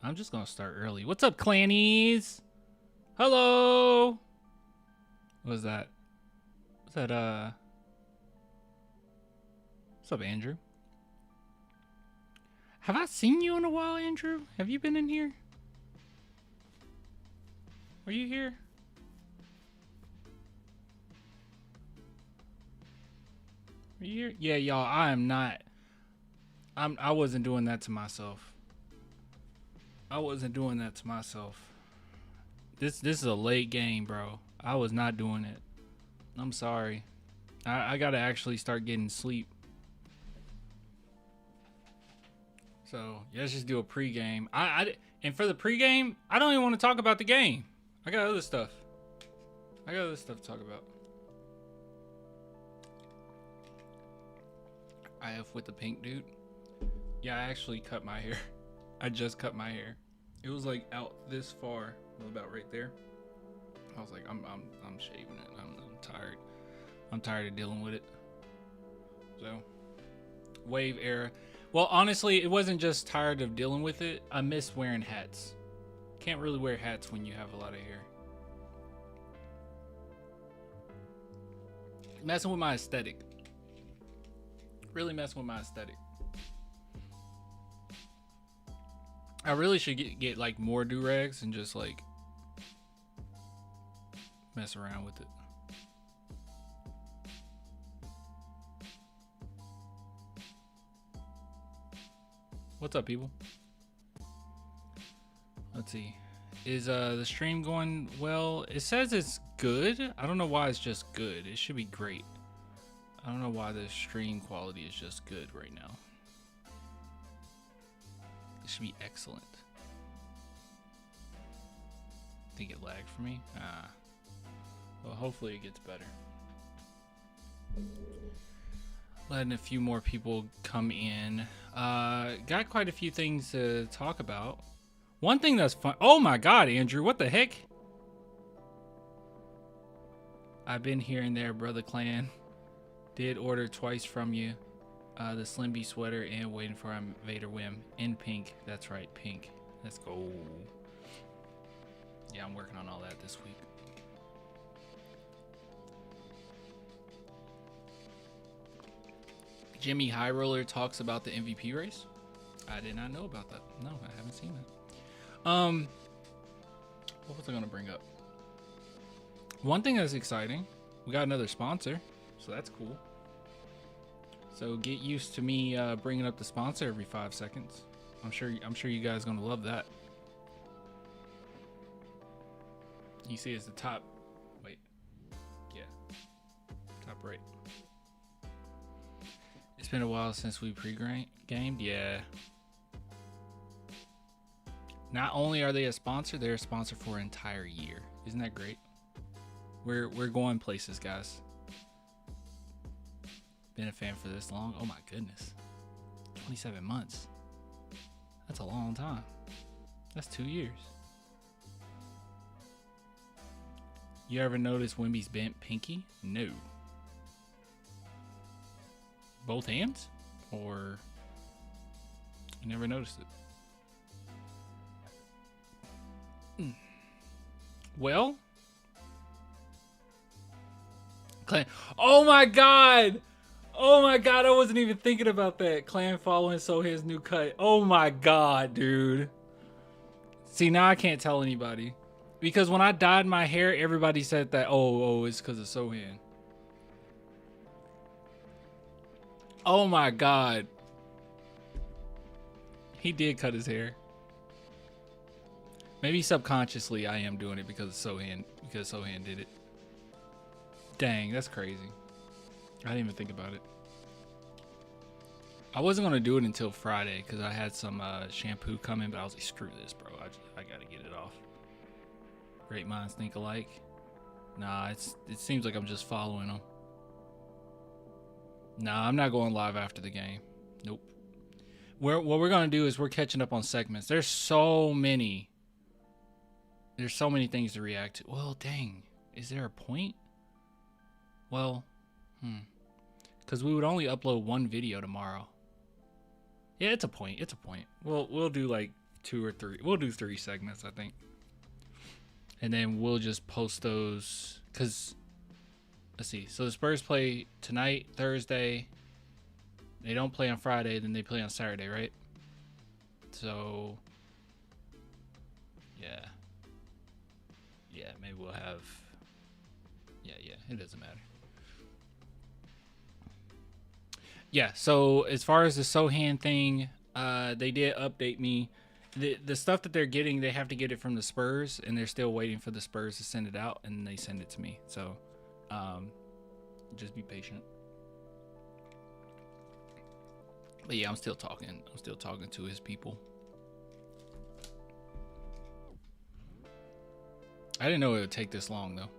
I'm just gonna start early. What's up, Clannies? Hello. What was that? What's that? What's up, Andrew? Have I seen you in a while, Andrew? Have you been in here? Are you here? Are you here? Yeah, y'all. I am not. I wasn't doing that to myself. I wasn't doing that to myself. This is a late game, bro. I was not doing it. I'm sorry. I gotta actually start getting sleep. So yeah, let's just do a pregame. And for the pregame, I don't even want to talk about the game. I got other stuff. I got other stuff to talk about. IF with the pink dude. Yeah, I actually cut my hair. I just cut my hair. It was like out this far, about right there. I was like, I'm shaving it. I'm tired. I'm tired of dealing with it. So, wave era. Well, honestly, it wasn't just tired of dealing with it. I miss wearing hats. Can't really wear hats when you have a lot of hair. Messing with my aesthetic. Really messing with my aesthetic. I really should get like more do-rags and just like mess around with it. What's up, people? Let's see. Is the stream going well? It says it's good. I don't know why it's just good. It should be great. I don't know why the stream quality is just good right now. It should be excellent. I think it lagged for me. Well, hopefully it gets better. Letting a few more people come in. Got quite a few things to talk about. One thing that's fun. Oh my God, Andrew, what the heck? I've been here and there, brother clan. Did order twice from you. The Slim B sweater and waiting for a Vader Whim in pink. That's right, pink. Let's go. Yeah, I'm working on all that this week. Jimmy High Roller talks about the MVP race. I did not know about that. No, I haven't seen that. What was I gonna bring up? One thing that's exciting, we got another sponsor, so that's cool. So get used to me bringing up the sponsor every 5 seconds. I'm sure you guys gonna love that. You see, it's the top. Wait, yeah, top right. It's been a while since we pre-gamed. Yeah. Not only are they a sponsor, they're a sponsor for an entire year. Isn't that great? We're going places, guys. Been a fan for this long. Oh my goodness. 27 months. That's a long time. That's 2 years. You ever notice Wimby's bent pinky? No. Both hands? Or you never noticed it? Well, Clan. Oh my God! Oh my God! I wasn't even thinking about that. Clan following Sohail's new cut. Oh my God, dude. See, now I can't tell anybody because when I dyed my hair, everybody said that. Oh, it's because of Sohan. Oh my God. He did cut his hair. Maybe subconsciously I am doing it because Sohan did it. Dang, that's crazy. I didn't even think about it. I wasn't gonna do it until Friday because I had some shampoo coming, but I was like, screw this, bro. I gotta get it off. Great minds think alike. Nah, it seems like I'm just following them. Nah, I'm not going live after the game. Nope. What we're gonna do is we're catching up on segments. There's so many things to react to. Well, dang. Is there a point? Well, because we would only upload one video tomorrow. Yeah, it's a point. We'll do like 2 or 3. We'll do 3 segments, I think. And then we'll just post those because let's see. So the Spurs play tonight, Thursday. They don't play on Friday, then they play on Saturday, right? So yeah. Yeah, maybe we'll have yeah, it doesn't matter. Yeah, so as far as the Sohan thing, they did update me. The stuff that they're getting, they have to get it from the Spurs, and they're still waiting for the Spurs to send it out, and they send it to me. So, just be patient. But yeah, I'm still talking to his people. I didn't know it would take this long, though.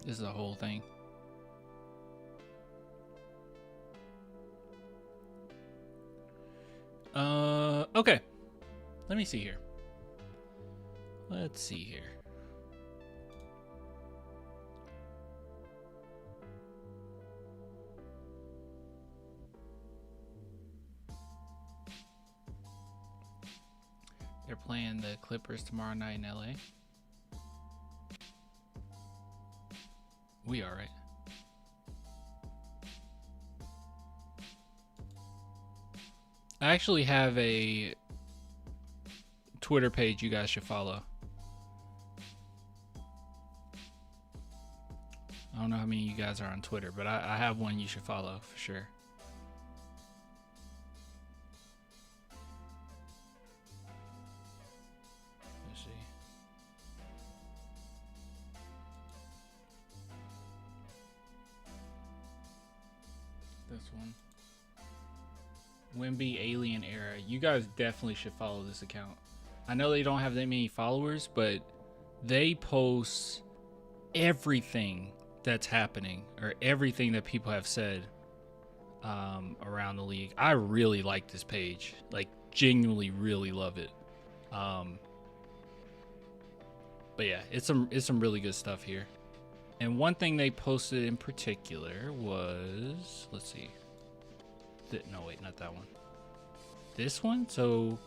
This is a whole thing. Okay. Let me see here. Let's see here. They're playing the Clippers tomorrow night in LA. We are, right? I actually have a Twitter page you guys should follow. I don't know how many of you guys are on Twitter, but I have one you should follow for sure. Let's see. This one. Wemby Alien Era. You guys definitely should follow this account. I know they don't have that many followers, but they post everything that's happening or everything that people have said around the league. I really like this page. Like, genuinely really love it. But yeah, it's some really good stuff here. And one thing they posted in particular was, let's see. No, wait, not that one. This one? So,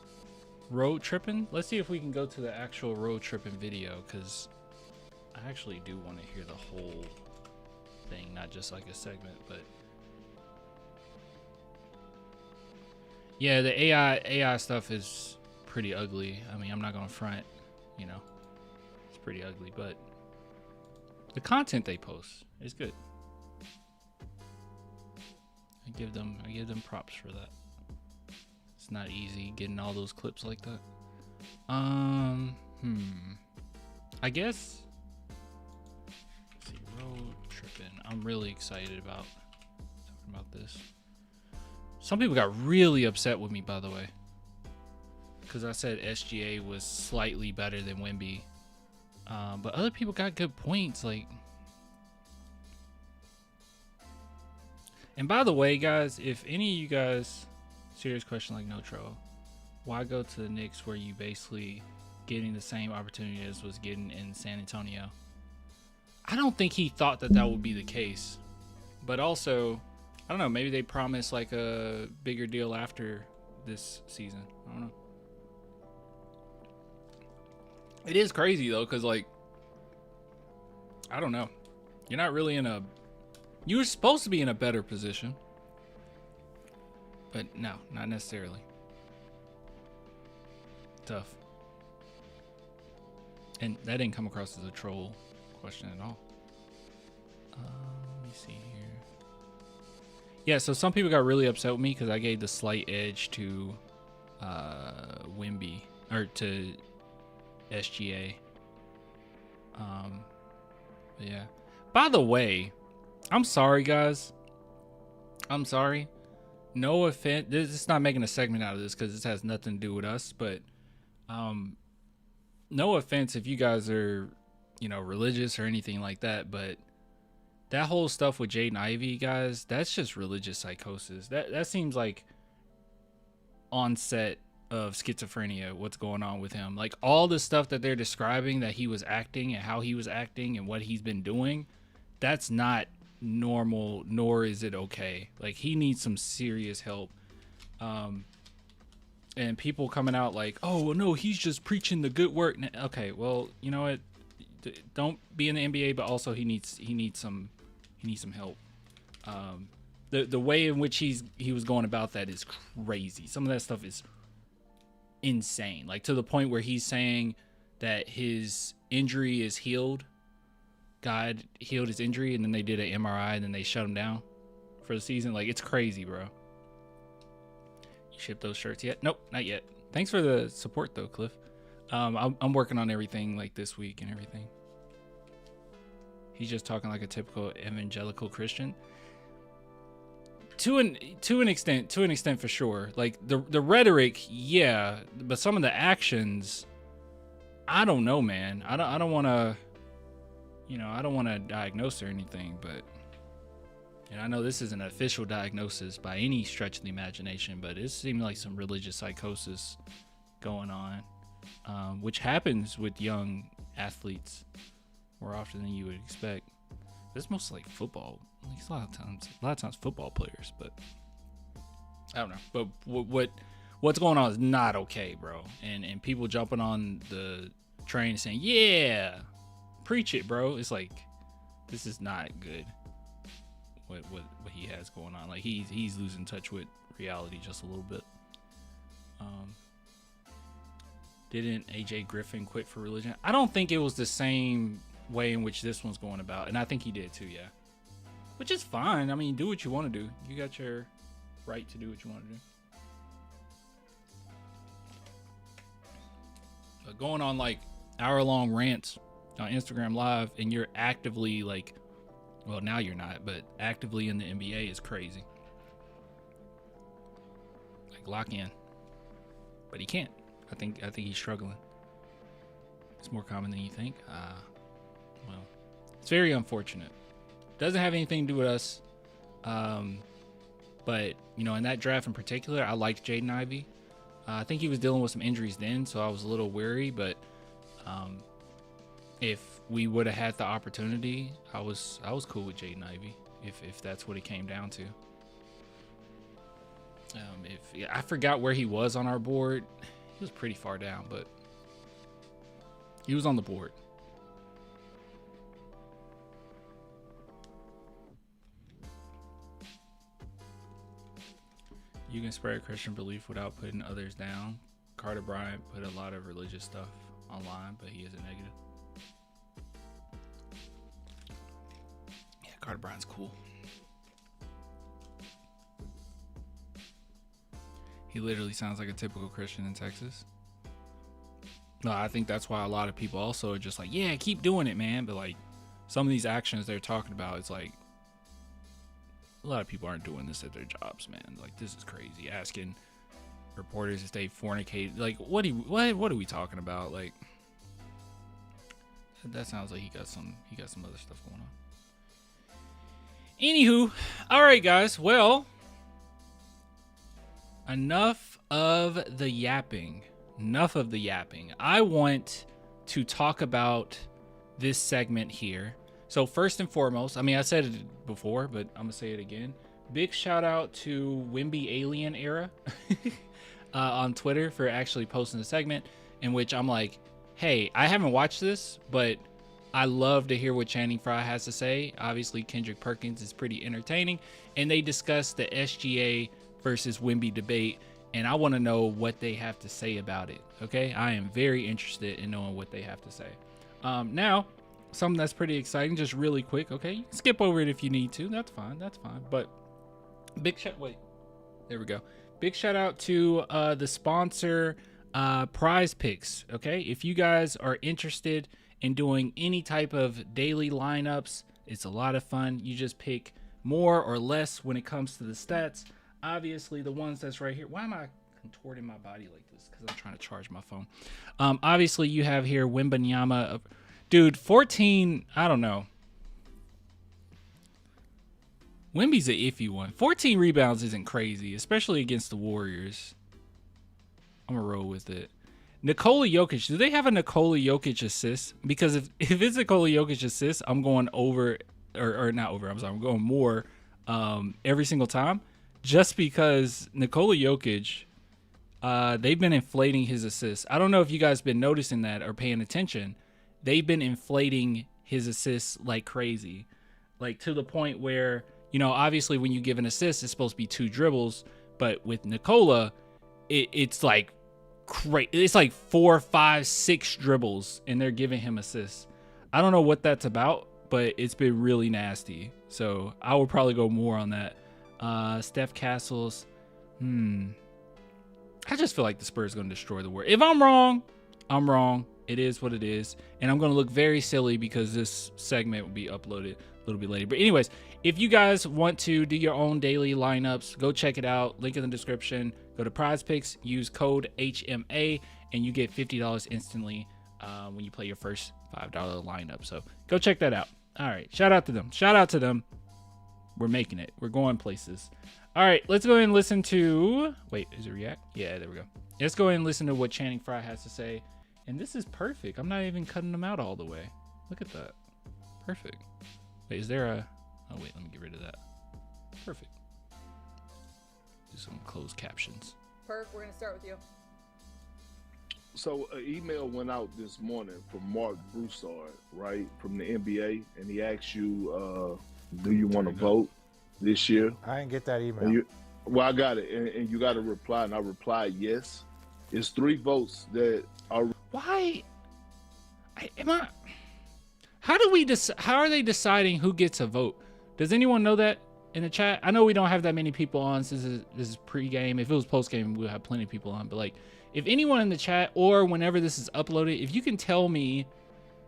road tripping? Let's see if we can go to the actual road tripping video, because I actually do want to hear the whole thing, not just like a segment, but yeah, the AI stuff is pretty ugly. I mean, I'm not gonna front, you know, it's pretty ugly, but the content they post is good. I give them props for that. It's not easy getting all those clips like that. I guess. Let's see, road tripping. I'm really excited about talking about this. Some people got really upset with me, by the way, because I said SGA was slightly better than Wemby. But other people got good points, like. And by the way, guys, if any of you guys, serious question like no troll, why go to the Knicks where you basically getting the same opportunity as was getting in San Antonio? I don't think he thought that would be the case. But also, I don't know, maybe they promised like a bigger deal after this season. I don't know. It is crazy though, because like, I don't know. You're not really in a... You were supposed to be in a better position. But no, not necessarily. Tough. And that didn't come across as a troll question at all. Let me see here. Yeah, so some people got really upset with me because I gave the slight edge to Wemby, or to SGA. Yeah. By the way, I'm sorry, guys. I'm sorry. No offense. This is not making a segment out of this because this has nothing to do with us. But no offense if you guys are, you know, religious or anything like that. But that whole stuff with Jaden Ivey, guys, that's just religious psychosis. That seems like onset of schizophrenia. What's going on with him? Like all the stuff that they're describing that he was acting and how he was acting and what he's been doing. That's not normal, nor is it okay. Like he needs some serious help. And people coming out like, oh no, he's just preaching the good work. Okay, well, you know what? Don't be in the NBA, but also he needs some help. The way in which he was going about that is crazy. Some of that stuff is insane. Like to the point where he's saying that his injury is healed. God healed his injury, and then they did an MRI, and then they shut him down for the season. Like, it's crazy, bro. You shipped those shirts yet? Nope, not yet. Thanks for the support, though, Cliff. I'm working on everything, like, this week and everything. He's just talking like a typical evangelical Christian. To an extent for sure. Like, the rhetoric, yeah, but some of the actions, I don't know, man. I don't want to... You know, I don't want to diagnose or anything, but I know this isn't an official diagnosis by any stretch of the imagination, but it seemed like some religious psychosis going on, which happens with young athletes more often than you would expect. It's mostly like football. Like, it's a lot of times football players, but I don't know. But what's going on is not okay, bro. And people jumping on the train saying, yeah, preach it, bro. It's like, this is not good. What he has going on. Like, he's losing touch with reality just a little bit. Didn't AJ Griffin quit for religion? I don't think it was the same way in which this one's going about, and I think he did too, yeah. Which is fine. I mean, do what you want to do. You got your right to do what you want to do. But going on like hour-long rants on Instagram Live, and you're actively like, well, now you're not, but actively in the NBA is crazy. Like, lock in. But he can't. I think he's struggling. It's more common than you think. Well, it's very unfortunate. Doesn't have anything to do with us. But, you know, in that draft in particular, I liked Jaden Ivey. I think he was dealing with some injuries then, so I was a little wary, but if we would have had the opportunity, I was cool with Jaden Ivey, if that's what it came down to. I forgot where he was on our board. He was pretty far down, but he was on the board. You can spread Christian belief without putting others down. Carter Bryant put a lot of religious stuff online, but he isn't negative. Yeah, Carter Bryant's cool. He literally sounds like a typical Christian in Texas. No, I think that's why a lot of people also are just like, yeah, keep doing it, man. But like, some of these actions they're talking about, it's like, a lot of people aren't doing this at their jobs, man. Like, this is crazy. Asking reporters if they fornicate. Like, what are we talking about? Like, that sounds like he got some other stuff going on. Anywho, all right, guys. Well, enough of the yapping. I want to talk about this segment here. So first and foremost, I mean, I said it before, but I'm gonna say it again. Big shout out to Wimby Alien Era on Twitter for actually posting a segment in which I'm like, hey, I haven't watched this, but I love to hear what Channing Frye has to say. Obviously, Kendrick Perkins is pretty entertaining, and they discuss the SGA versus Wimby debate, and I want to know what they have to say about it. Okay, I am very interested in knowing what they have to say. Now, something that's pretty exciting, just really quick. Okay, you can skip over it if you need to. That's fine. But big shout out to the sponsor, Prize Picks. Okay, if you guys are interested in doing any type of daily lineups, it's a lot of fun. You just pick more or less when it comes to the stats. Obviously, the ones that's right here. Why am I contorting my body like this? Because I'm trying to charge my phone. Obviously, you have here Wembanyama. Dude, 14, I don't know. Wemby's an iffy one. 14 rebounds isn't crazy, especially against the Warriors. I'm going to roll with it. Nikola Jokic. Do they have a Nikola Jokic assist? Because if it's Nikola Jokic assist, I'm going over, or not over, I'm sorry, I'm going more every single time. Just because Nikola Jokic, they've been inflating his assists. I don't know if you guys been noticing that or paying attention. They've been inflating his assists like crazy, like to the point where, you know, obviously when you give an assist, it's supposed to be 2 dribbles, but with Nikola, it's like crazy. It's like 4, 5, 6 dribbles, and they're giving him assists. I don't know what that's about, but it's been really nasty. So I would probably go more on that. Steph Castles. I just feel like the Spurs are going to destroy the Warriors. If I'm wrong, I'm wrong. It is what it is. And I'm going to look very silly because this segment will be uploaded a little bit later. But anyways, if you guys want to do your own daily lineups, go check it out. Link in the description. Go to Prize Picks. Use code HMA, and you get $50 instantly when you play your first $5 lineup. So go check that out. All right. Shout out to them. Shout out to them. We're making it. We're going places. All right. Let's go ahead and listen to... Wait, is it React? Yeah, there we go. Let's go ahead and listen to what Channing Frye has to say. And this is perfect. I'm not even cutting them out all the way. Look at that. Perfect. Wait, is there a... Oh, wait. Let me get rid of that. Perfect. Do some closed captions. Perk, we're going to start with you. So an email went out this morning from Mark Broussard, right, from the NBA, and he asked you, do you want to vote this year? I didn't get that email. Well, I got it, and you got to reply, and I replied yes. It's 3 votes that are... Why? How do we how are they deciding who gets a vote? Does anyone know that in the chat? I know we don't have that many people on since this is pregame. If it was postgame, we'll have plenty of people on. But like, if anyone in the chat or whenever this is uploaded, if you can tell me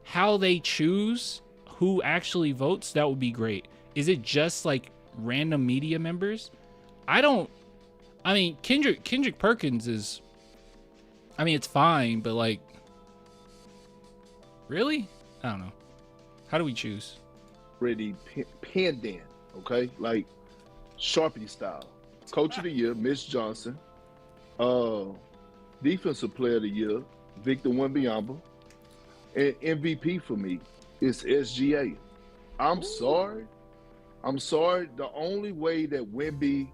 how they choose who actually votes, that would be great. Is it just like random media members? I mean, Kendrick Perkins is, I mean, it's fine, but like, really? I don't know. How do we choose? Already pinned in, okay? Like Sharpie style. Coach of the Year, Mitch Johnson. Defensive Player of the Year, Victor Wembanyama. And MVP for me is SGA. I'm sorry. The only way that Wemby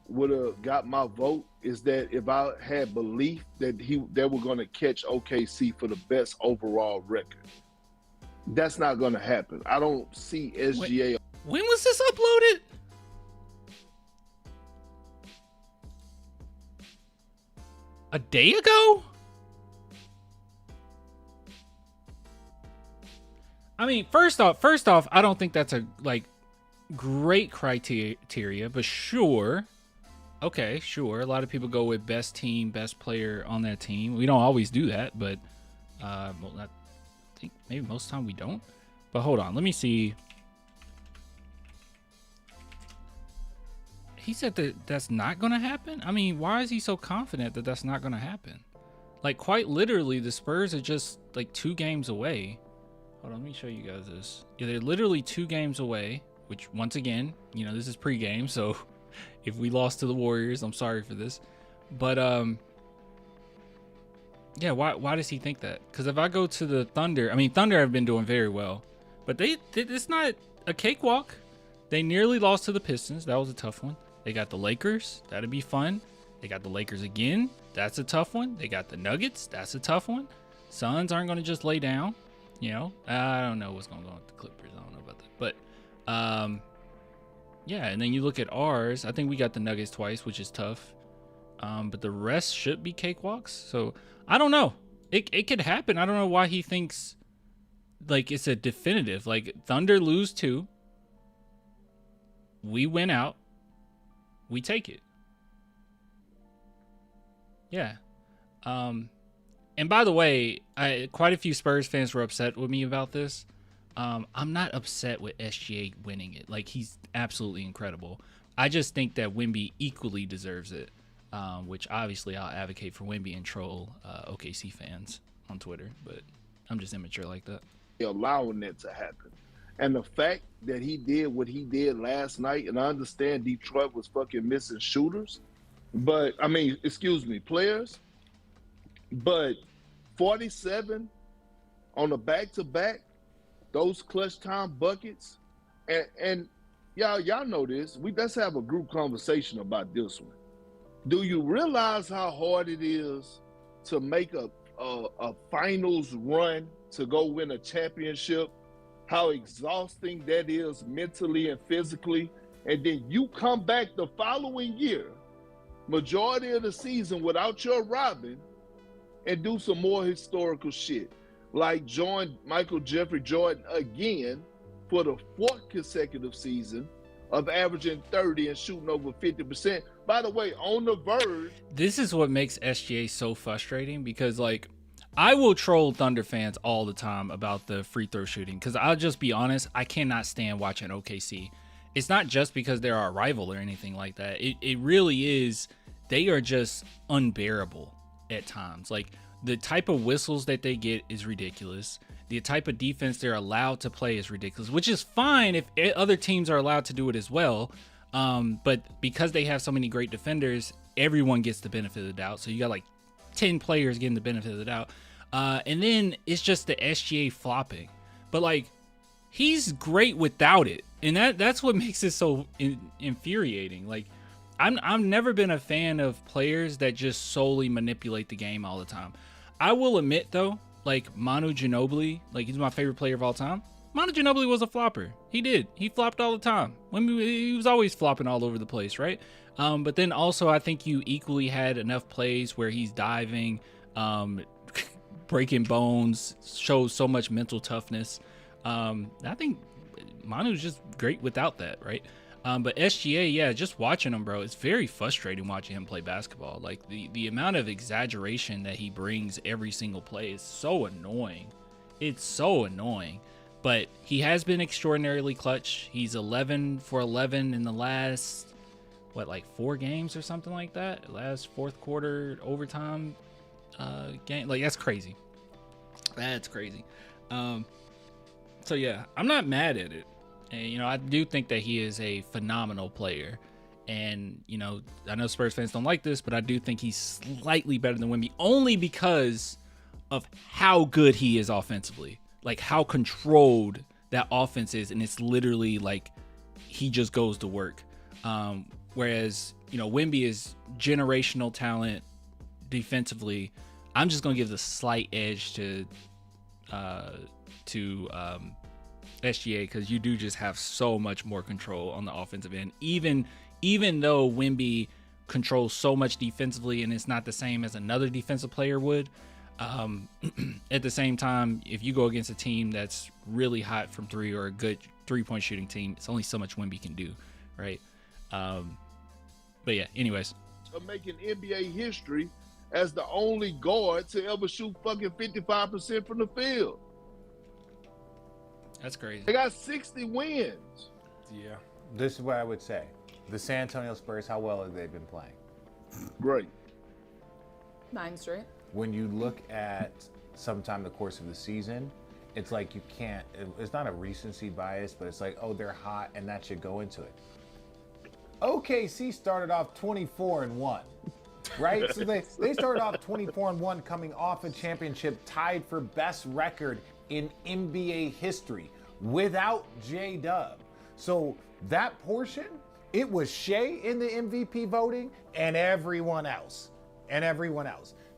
would have got my vote is that if I had belief that they were going to catch OKC for the best overall record. That's not going to happen. I don't see SGA. When was this uploaded? A day ago? I mean, first off, I don't think that's a like great criteria, but sure. Okay, sure. A lot of people go with best team, best player on that team. We don't always do that, but I think maybe most of the time we don't. But hold on, let me see. He said that that's not going to happen? I mean, why is he so confident that that's not going to happen? Like, quite literally, the Spurs are just, like, 2 games away. Hold on, let me show you guys this. Yeah, they're literally 2 games away, which, once again, you know, this is pregame, so if we lost to the Warriors, I'm sorry for this. But, yeah, why does he think that? Because if I go to the Thunder, I mean, Thunder have been doing very well. But it's not a cakewalk. They nearly lost to the Pistons. That was a tough one. They got the Lakers. That'd be fun. They got the Lakers again. That's a tough one. They got the Nuggets. That's a tough one. Suns aren't going to just lay down. You know, I don't know what's going on with the Clippers. I don't know about that. But, yeah, and then you look at ours. I think we got the Nuggets twice, which is tough. But the rest should be cakewalks. So, I don't know. It could happen. I don't know why he thinks, like, it's a definitive. Like, Thunder lose 2. We win out. We take it. Yeah. And by the way, quite a few Spurs fans were upset with me about this. I'm not upset with SGA winning it. Like, he's absolutely incredible. I just think that Wemby equally deserves it, which obviously I'll advocate for Wemby and troll OKC fans on Twitter, but I'm just immature like that. Allowing that to happen. And the fact that he did what he did last night, and I understand Detroit was fucking missing shooters, but, I mean, excuse me, players, but 47 on a back-to-back, those clutch time buckets, and y'all know this. Let's have a group conversation about this one. Do you realize how hard it is to make a finals run to go win a championship? How exhausting that is mentally and physically. And then you come back the following year, majority of the season without your Robin, and do some more historical shit. Like join Michael Jeffrey Jordan again for the 4th consecutive season of averaging 30 and shooting over 50%. By the way, on the verge. This is what makes SGA so frustrating, because like I will troll Thunder fans all the time about the free throw shooting, because I'll just be honest, I cannot stand watching OKC. It's not just because they're our rival or anything like that. It really is. They are just unbearable at times. Like the type of whistles that they get is ridiculous. The type of defense they're allowed to play is ridiculous, which is fine if other teams are allowed to do it as well. But because they have so many great defenders, everyone gets the benefit of the doubt. So you got like 10 players getting the benefit of the doubt. And then it's just the SGA flopping. But like, he's great without it. And that's what makes it so infuriating. Like, I've never been a fan of players that just solely manipulate the game all the time. I will admit though, like Manu Ginobili, like he's my favorite player of all time. Manu Ginobili was a flopper. He flopped all the time. He was always flopping all over the place, right? But then also I think you equally had enough plays where he's diving, breaking bones, shows so much mental toughness. I think Manu's just great without that, right? But SGA, yeah, just watching him, bro, it's very frustrating watching him play basketball. Like the amount of exaggeration that he brings every single play is so annoying. It's so annoying. But he has been extraordinarily clutch. He's 11 for 11 in the last, like 4 games or something like that. Last fourth quarter overtime game. Like, that's crazy. That's crazy. So, yeah, I'm not mad at it. And, I do think that he is a phenomenal player. And, I know Spurs fans don't like this, but I do think he's slightly better than Wemby only because of how good he is offensively. Like, how controlled that offense is. And it's literally like he just goes to work. Whereas, Wemby is generational talent defensively. I'm just going to give the slight edge to SGA, because you do just have so much more control on the offensive end, even though Wemby controls so much defensively and it's not the same as another defensive player would. At the same time, if you go against a team that's really hot from three or a good 3-point shooting team, it's only so much Wemby can do, right? But yeah, anyways, making NBA history as the only guard to ever shoot fucking 55% from the field. That's crazy. They got 60 wins. Yeah. This is what I would say. The San Antonio Spurs, how well have they been playing? Great. 9 straight. When you look at sometime the course of the season, it's like you can't, it's not a recency bias, but it's like, oh, they're hot and that should go into it. OKC started off 24-1, right? So they started off 24-1 coming off a championship tied for best record in NBA history without J-Dub. So that portion, it was Shea in the MVP voting and everyone else.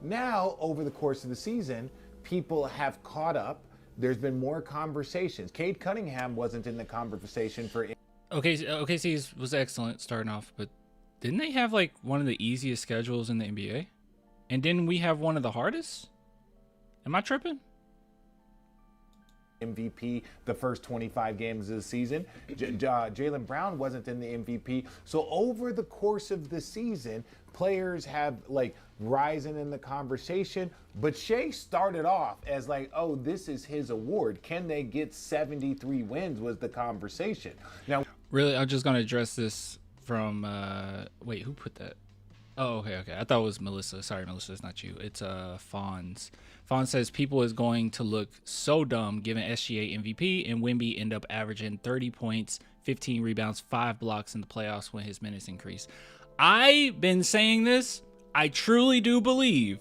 Now, over the course of the season, people have caught up. There's been more conversations. Cade Cunningham wasn't in the conversation for... OKC was excellent starting off, but didn't they have like one of the easiest schedules in the NBA? And didn't we have one of the hardest? Am I tripping? MVP the first 25 games of the season. Jaylen Brown wasn't in the MVP. So over the course of the season, players have like risen in the conversation, but Shea started off as like, oh, this is his award. Can they get 73 wins was the conversation. Now, really, I'm just going to address this from, wait, who put that? Oh, okay. I thought it was Melissa. Sorry, Melissa, it's not you. It's Fonz. Fonz says people is going to look so dumb given SGA MVP and Wemby end up averaging 30 points, 15 rebounds, 5 blocks in the playoffs when his minutes increase. I've been saying this. I truly do believe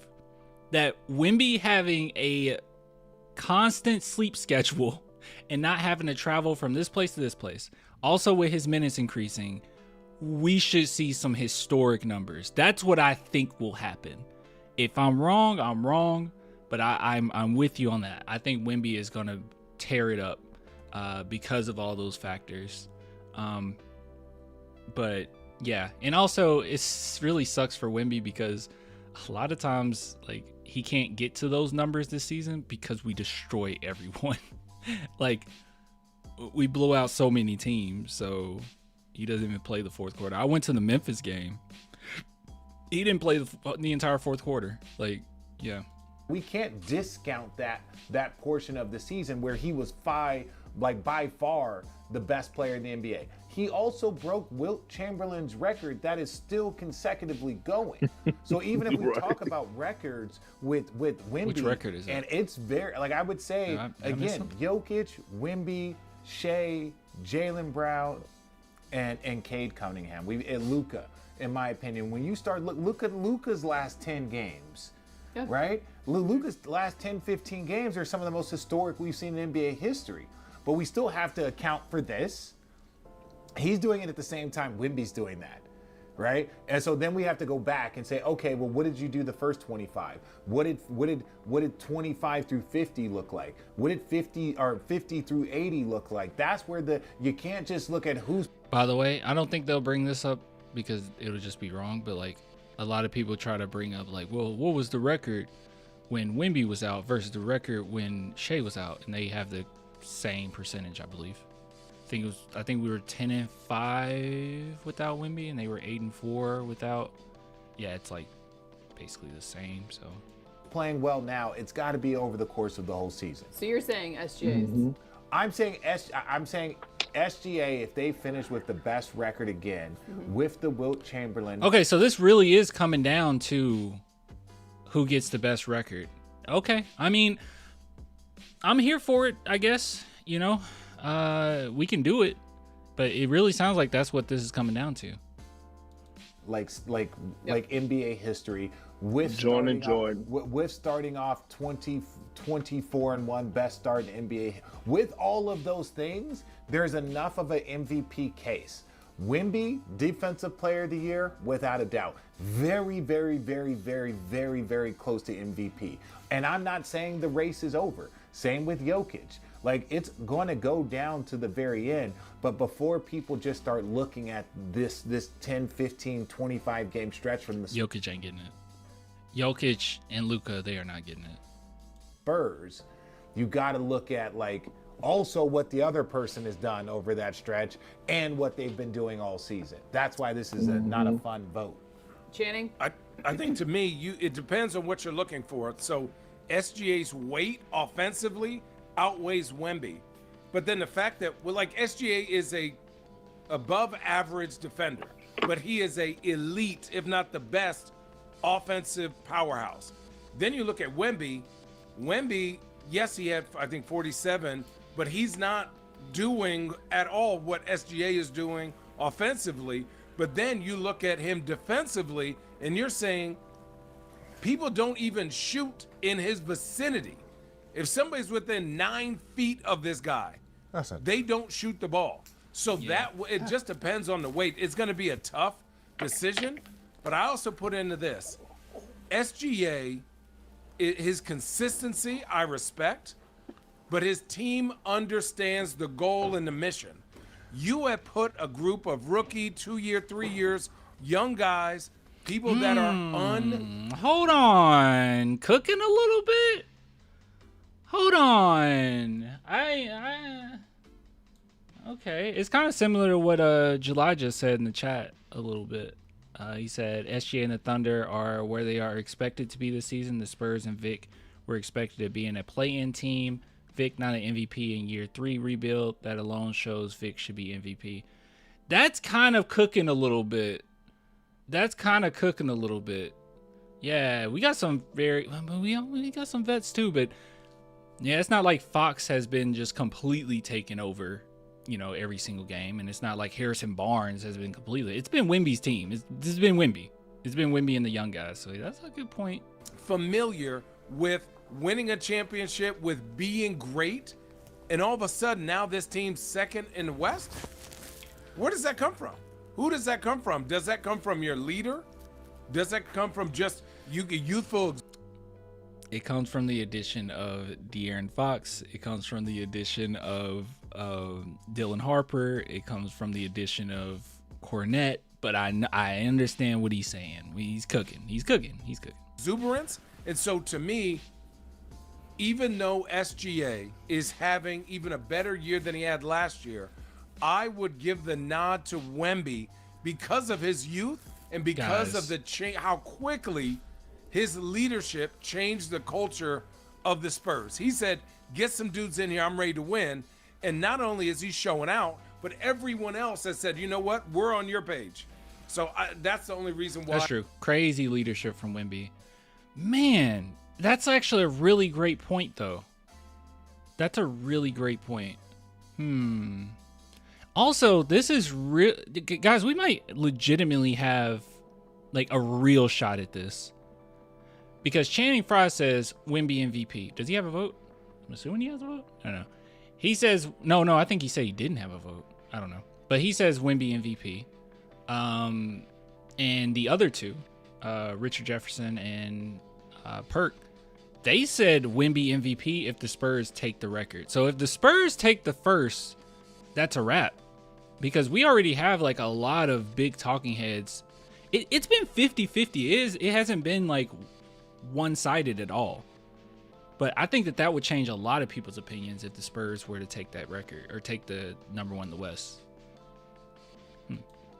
that Wemby having a constant sleep schedule and not having to travel from this place to this place, also with his minutes increasing, we should see some historic numbers. That's what I think will happen. If I'm wrong, I'm wrong, but I'm with you on that. I think Wemby is gonna tear it up because of all those factors. But yeah, and also it really sucks for Wemby because a lot of times like he can't get to those numbers this season because we destroy everyone. Like we blow out so many teams, so he doesn't even play the fourth quarter. I went to the Memphis game. He didn't play the entire fourth quarter. Like, yeah. We can't discount that portion of the season where he was by far the best player in the NBA. He also broke Wilt Chamberlain's record that is still consecutively going. So even if we talk about records with Wemby, which record is that? And it's very, like I would say, again, Jokic, Wemby, Shea, Jaylen Brown, and Cade Cunningham. And Luka, in my opinion. When you start look at Luka's last 10 games. Yeah. Right? Luka's last 10, 15 games are some of the most historic we've seen in NBA history. But we still have to account for this. He's doing it at the same time Wemby's doing that, right? And so then we have to go back and say, okay, well, what did you do the first 25? What did 25 through 50 look like? What did 50 through 80 look like? That's where you can't just look at who's. By the way, I don't think they'll bring this up because it'll just be wrong. But like a lot of people try to bring up like, well, what was the record when Wemby was out versus the record when Shea was out, and they have the same percentage, I believe. I think we were 10-5 without Wemby, and they were 8-4 without. Yeah, it's like basically the same. So playing well now, it's got to be over the course of the whole season. So you're saying SGAs? Mm-hmm. I'm saying SGA if they finish with the best record again with the Wilt Chamberlain. Okay, so this really is coming down to who gets the best record. Okay, I mean, I'm here for it, I guess. You know, we can do it, but it really sounds like that's what this is coming down to. Like NBA history with starting off 24-1, best start in NBA. With all of those things, there's enough of an MVP case. Wemby, Defensive Player of the Year, without a doubt. Very, very, very, very, very, very close to MVP. And I'm not saying the race is over. Same with Jokic. Like, it's going to go down to the very end. But before people just start looking at this 10, 15, 25 game stretch from the Jokic ain't getting it. Jokic and Luka, they are not getting it. Spurs, you got to look at like also what the other person has done over that stretch and what they've been doing all season. That's why this is not a fun vote. Channing? I think to me, it depends on what you're looking for. So SGA's weight offensively outweighs Wemby. But then the fact that, well, like SGA is a above average defender, but he is a elite, if not the best, offensive powerhouse. Then you look at Wemby. Wemby, yes, he had, I think, 47, but he's not doing at all what SGA is doing offensively. But then you look at him defensively, and you're saying people don't even shoot in his vicinity. If somebody's within 9 feet of this guy, they don't shoot the ball. So that it just depends on the weight. It's going to be a tough decision. But I also put into this, SGA, his consistency, I respect, but his team understands the goal and the mission. You have put a group of rookie, 2 year, 3 years, young guys, people that are Hold on. Cooking a little bit? Hold on. Okay. It's kind of similar to what July just said in the chat a little bit. He said SGA and the Thunder are where they are expected to be this season. The Spurs and Vic were expected to be in a play-in team. Vic not an MVP in year 3 rebuild. That alone shows Vic should be MVP. That's kind of cooking a little bit. Yeah, we got some we got some vets too, but yeah, it's not like Fox has been just completely taken over, you know, every single game, and it's not like Harrison Barnes has been completely. It's been Wemby's team. This has been Wemby. It's been Wemby and the young guys. So that's a good point. Familiar with winning a championship, with being great, and all of a sudden now this team's second in the West. Where does that come from? Who does that come from? Does that come from your leader? Does that come from just youthful? It comes from the addition of De'Aaron Fox. It comes from the addition of Dylan Harper. It comes from the addition of Cornette. But I understand what he's saying. He's cooking. Exuberance. And so to me, even though SGA is having even a better year than he had last year, I would give the nod to Wemby because of his youth and because of the how quickly his leadership changed the culture of the Spurs. He said, get some dudes in here, I'm ready to win. And not only is he showing out, but everyone else has said, you know what, we're on your page. So that's the only reason why. That's true. Crazy leadership from Wemby. Man, that's actually a really great point, though. That's a really great point. Also, this is real, guys. We might legitimately have like a real shot at this because Channing Frye says Wemby MVP. Does he have a vote? I'm assuming he has a vote. I don't know. He says no. I think he said he didn't have a vote. I don't know, but he says Wemby MVP. And the other two, Richard Jefferson and Perk, they said Wemby MVP if the Spurs take the record. So if the Spurs take the first, that's a wrap. Because we already have like a lot of big talking heads. It's been 50-50. It hasn't been like one-sided at all. But I think that would change a lot of people's opinions if the Spurs were to take that record or take the number one in the West.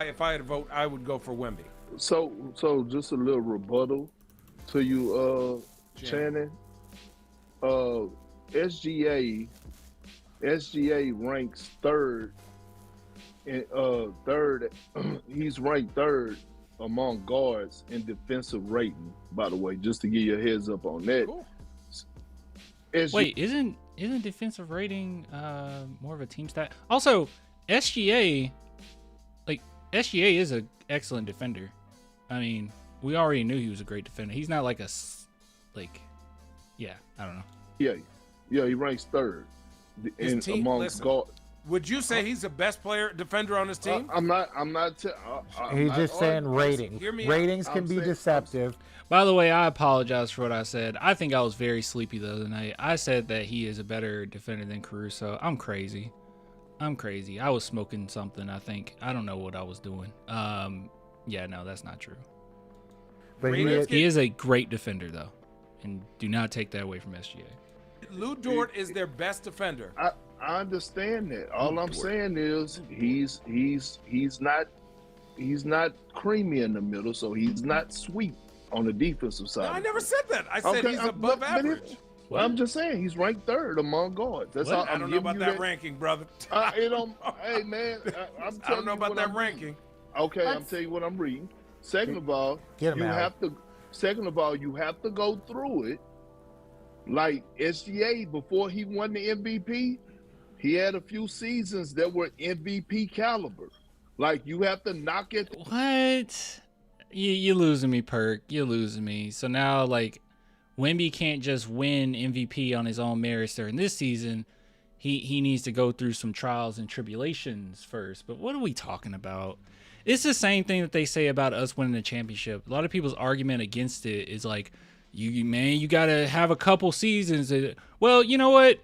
If I had a vote, I would go for Wemby. So just a little rebuttal to you, Channing. SGA ranks third. He's ranked third among guards in defensive rating. By the way, just to give you a heads up on that. Cool. Wait, isn't defensive rating more of a team stat? Also, SGA is an excellent defender. I mean, we already knew he was a great defender. He's not like I don't know. Yeah, he ranks third amongst guards. Would you say he's the best defender on his team? I'm not. He's just saying ratings. Ratings can be deceptive. By the way, I apologize for what I said. I think I was very sleepy the other night. I said that he is a better defender than Caruso. I'm crazy. I was smoking something, I think. I don't know what I was doing. Yeah, no, that's not true. But he is a great defender, though. And do not take that away from SGA. Lou Dort is their best defender. I understand that. All I'm saying is he's not creamy in the middle, so he's not sweet on the defensive side. No, I never said that. I said he's above average. Well, I'm just saying he's ranked third among guards. That's all. I don't know about that ranking, brother. Hey man, I'm telling I don't know about that ranking. Okay, I'm telling you what I'm reading. Second of all, you have to go through it. Like SGA, before he won the MVP, he had a few seasons that were MVP caliber. Like, you have to knock it. What? You're losing me, Perk. You're losing me. So now, like, Wemby can't just win MVP on his own merits during this season. He needs to go through some trials and tribulations first. But what are we talking about? It's the same thing that they say about us winning the championship. A lot of people's argument against it is like, you got to have a couple seasons. Well, you know what?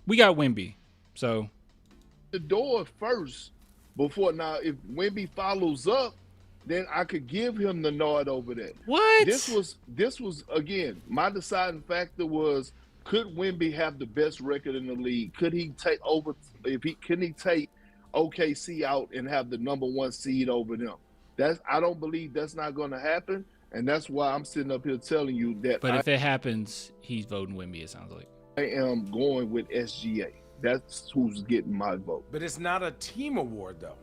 We got Wemby. So the door first before now, if Wemby follows up, then I could give him the nod over that. What? This was again, my deciding factor was, could Wemby have the best record in the league? Could he take OKC out and have the number one seed over them? I don't believe that's not going to happen, and that's why I'm sitting up here telling you that. But if it happens, he's voting Wemby, it sounds like. I am going with SGA. That's who's getting my vote. But it's not a team award, though.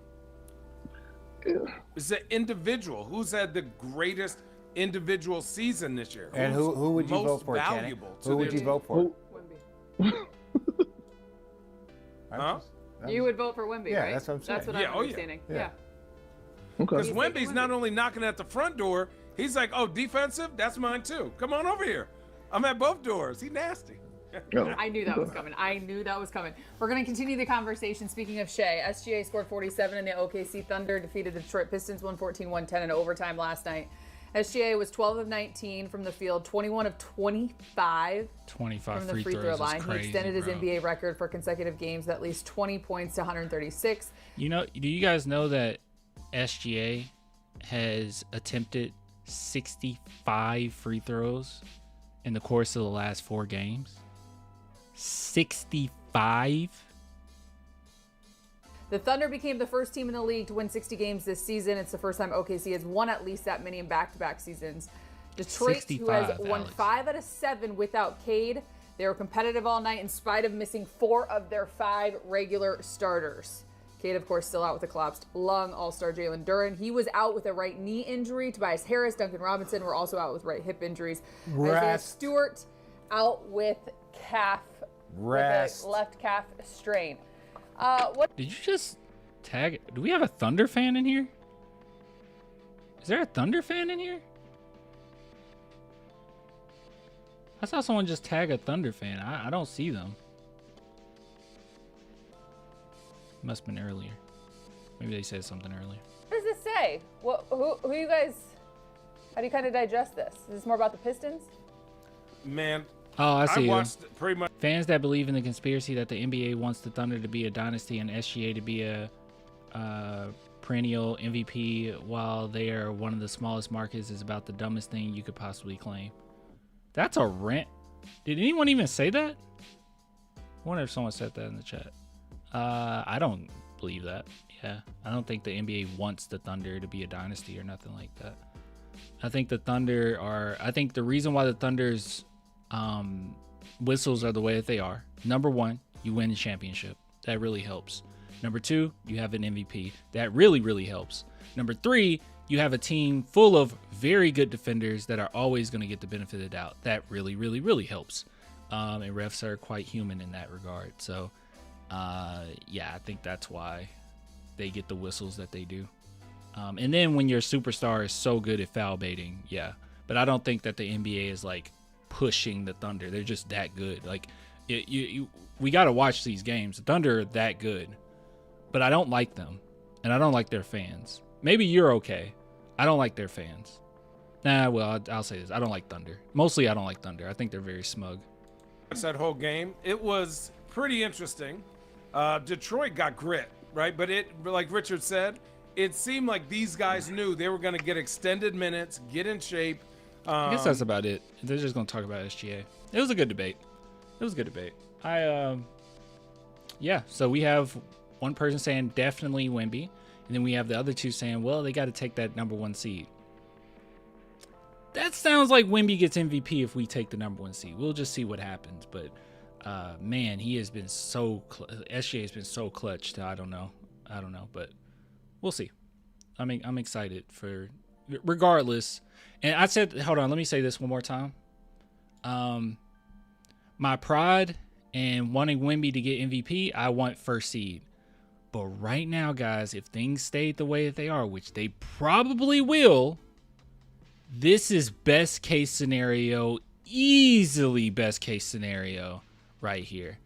Yeah. It's an individual. Who's had the greatest individual season this year? And who would you vote for, Channing? Who would you vote for? Wemby. Huh? You would vote for Wemby, Yeah, right? that's what I'm saying. That's what Yeah, I'm understanding. yeah. Yeah. Okay. Because Wemby's not only knocking at the front door, he's like, oh, defensive? That's mine too. Come on over here. I'm at both doors. He nasty. No. I knew that was coming. We're going to continue the conversation. Speaking of Shea, SGA scored 47 and the OKC Thunder defeated the Detroit Pistons 114-110 in overtime last night. SGA was 12 of 19 from the field, 21 of 25 25 from the free throw line. Crazy, he extended his bro. NBA record for consecutive games, at least 20 points to 136. You know, do you guys know that SGA has attempted 65 free throws in the course of the last 4 games? 65? The Thunder became the first team in the league to win 60 games this season. It's the first time OKC has won at least that many in back-to-back seasons. Detroit, who has won 5 out of 7 without Cade. They were competitive all night in spite of missing 4 of their 5 regular starters. Cade, of course, still out with a collapsed lung. All-star Jalen Duren. He was out with a right knee injury. Tobias Harris, Duncan Robinson were also out with right hip injuries. Isaiah Stewart out with with a left calf strain. What Did you just tag? Do we have a Thunder fan in here? Is there a Thunder fan in here? I saw someone just tag a Thunder fan. I don't see them. Must have been earlier. Maybe they said something earlier. does this say? Who you guys? How do you kind of digest this? Is this more about the Pistons? Man, Oh, I see. I watched pretty much. Fans that believe in the conspiracy that the NBA wants the Thunder to be a dynasty and SGA to be a perennial MVP while they are one of the smallest markets is about the dumbest thing you could possibly claim. That's a rant. Did anyone even say that? I wonder if someone said that in the chat. I don't believe that. Yeah, I don't think the NBA wants the Thunder to be a dynasty or nothing like that. I think the Thunder are. I think the reason why the Thunder's whistles are the way that they are. Number 1, you win the championship. That really helps. Number 2, you have an MVP. That really, really helps. Number 3, you have a team full of very good defenders that are always going to get the benefit of the doubt. That really, really, really helps. And refs are quite human in that regard. So, yeah, I think that's why they get the whistles that they do. And then when your superstar is so good at foul baiting, yeah. But I don't think that the NBA is like pushing the Thunder. They're just that good. Like, we got to watch these games. The Thunder are that good. But I don't like them. And I don't like their fans. Maybe you're okay. I don't like their fans. Nah, well, I'll say this. I don't like Thunder. Mostly I don't like Thunder. I think they're very smug. That whole game, it was pretty interesting. Detroit got grit, right? But it, like Richard said, it seemed like these guys knew they were going to get extended minutes, get in shape. I guess that's about it. They're just going to talk about SGA. It was a good debate. Yeah, so we have one person saying definitely Wemby, and then we have the other 2 saying, well, they got to take that number 1 seed. That sounds like Wemby gets MVP if we take the number 1 seed. We'll just see what happens. But, man, he has been so SGA has been so clutch to I don't know, but we'll see. I'm excited for regardless. And I said, hold on, let me say this one more time. My pride and wanting Wemby to get MVP, I want first seed. But right now, guys, if things stay the way that they are, which they probably will, this is best case scenario, easily best case scenario right here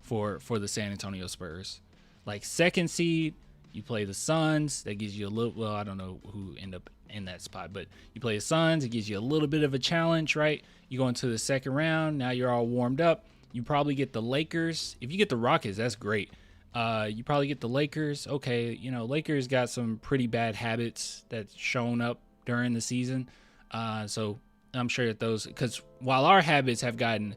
for the San Antonio Spurs. Like, second seed, you play the Suns. That gives you a little, well, I don't know who end up in that spot, but you play the Suns. It gives you a little bit of a challenge, right? You go into the second round. Now you're all warmed up. You probably get the Lakers. If you get the Rockets, that's great. You probably get the Lakers. Okay, Lakers got some pretty bad habits that's shown up during the season. So I'm sure that those, because while our habits have gotten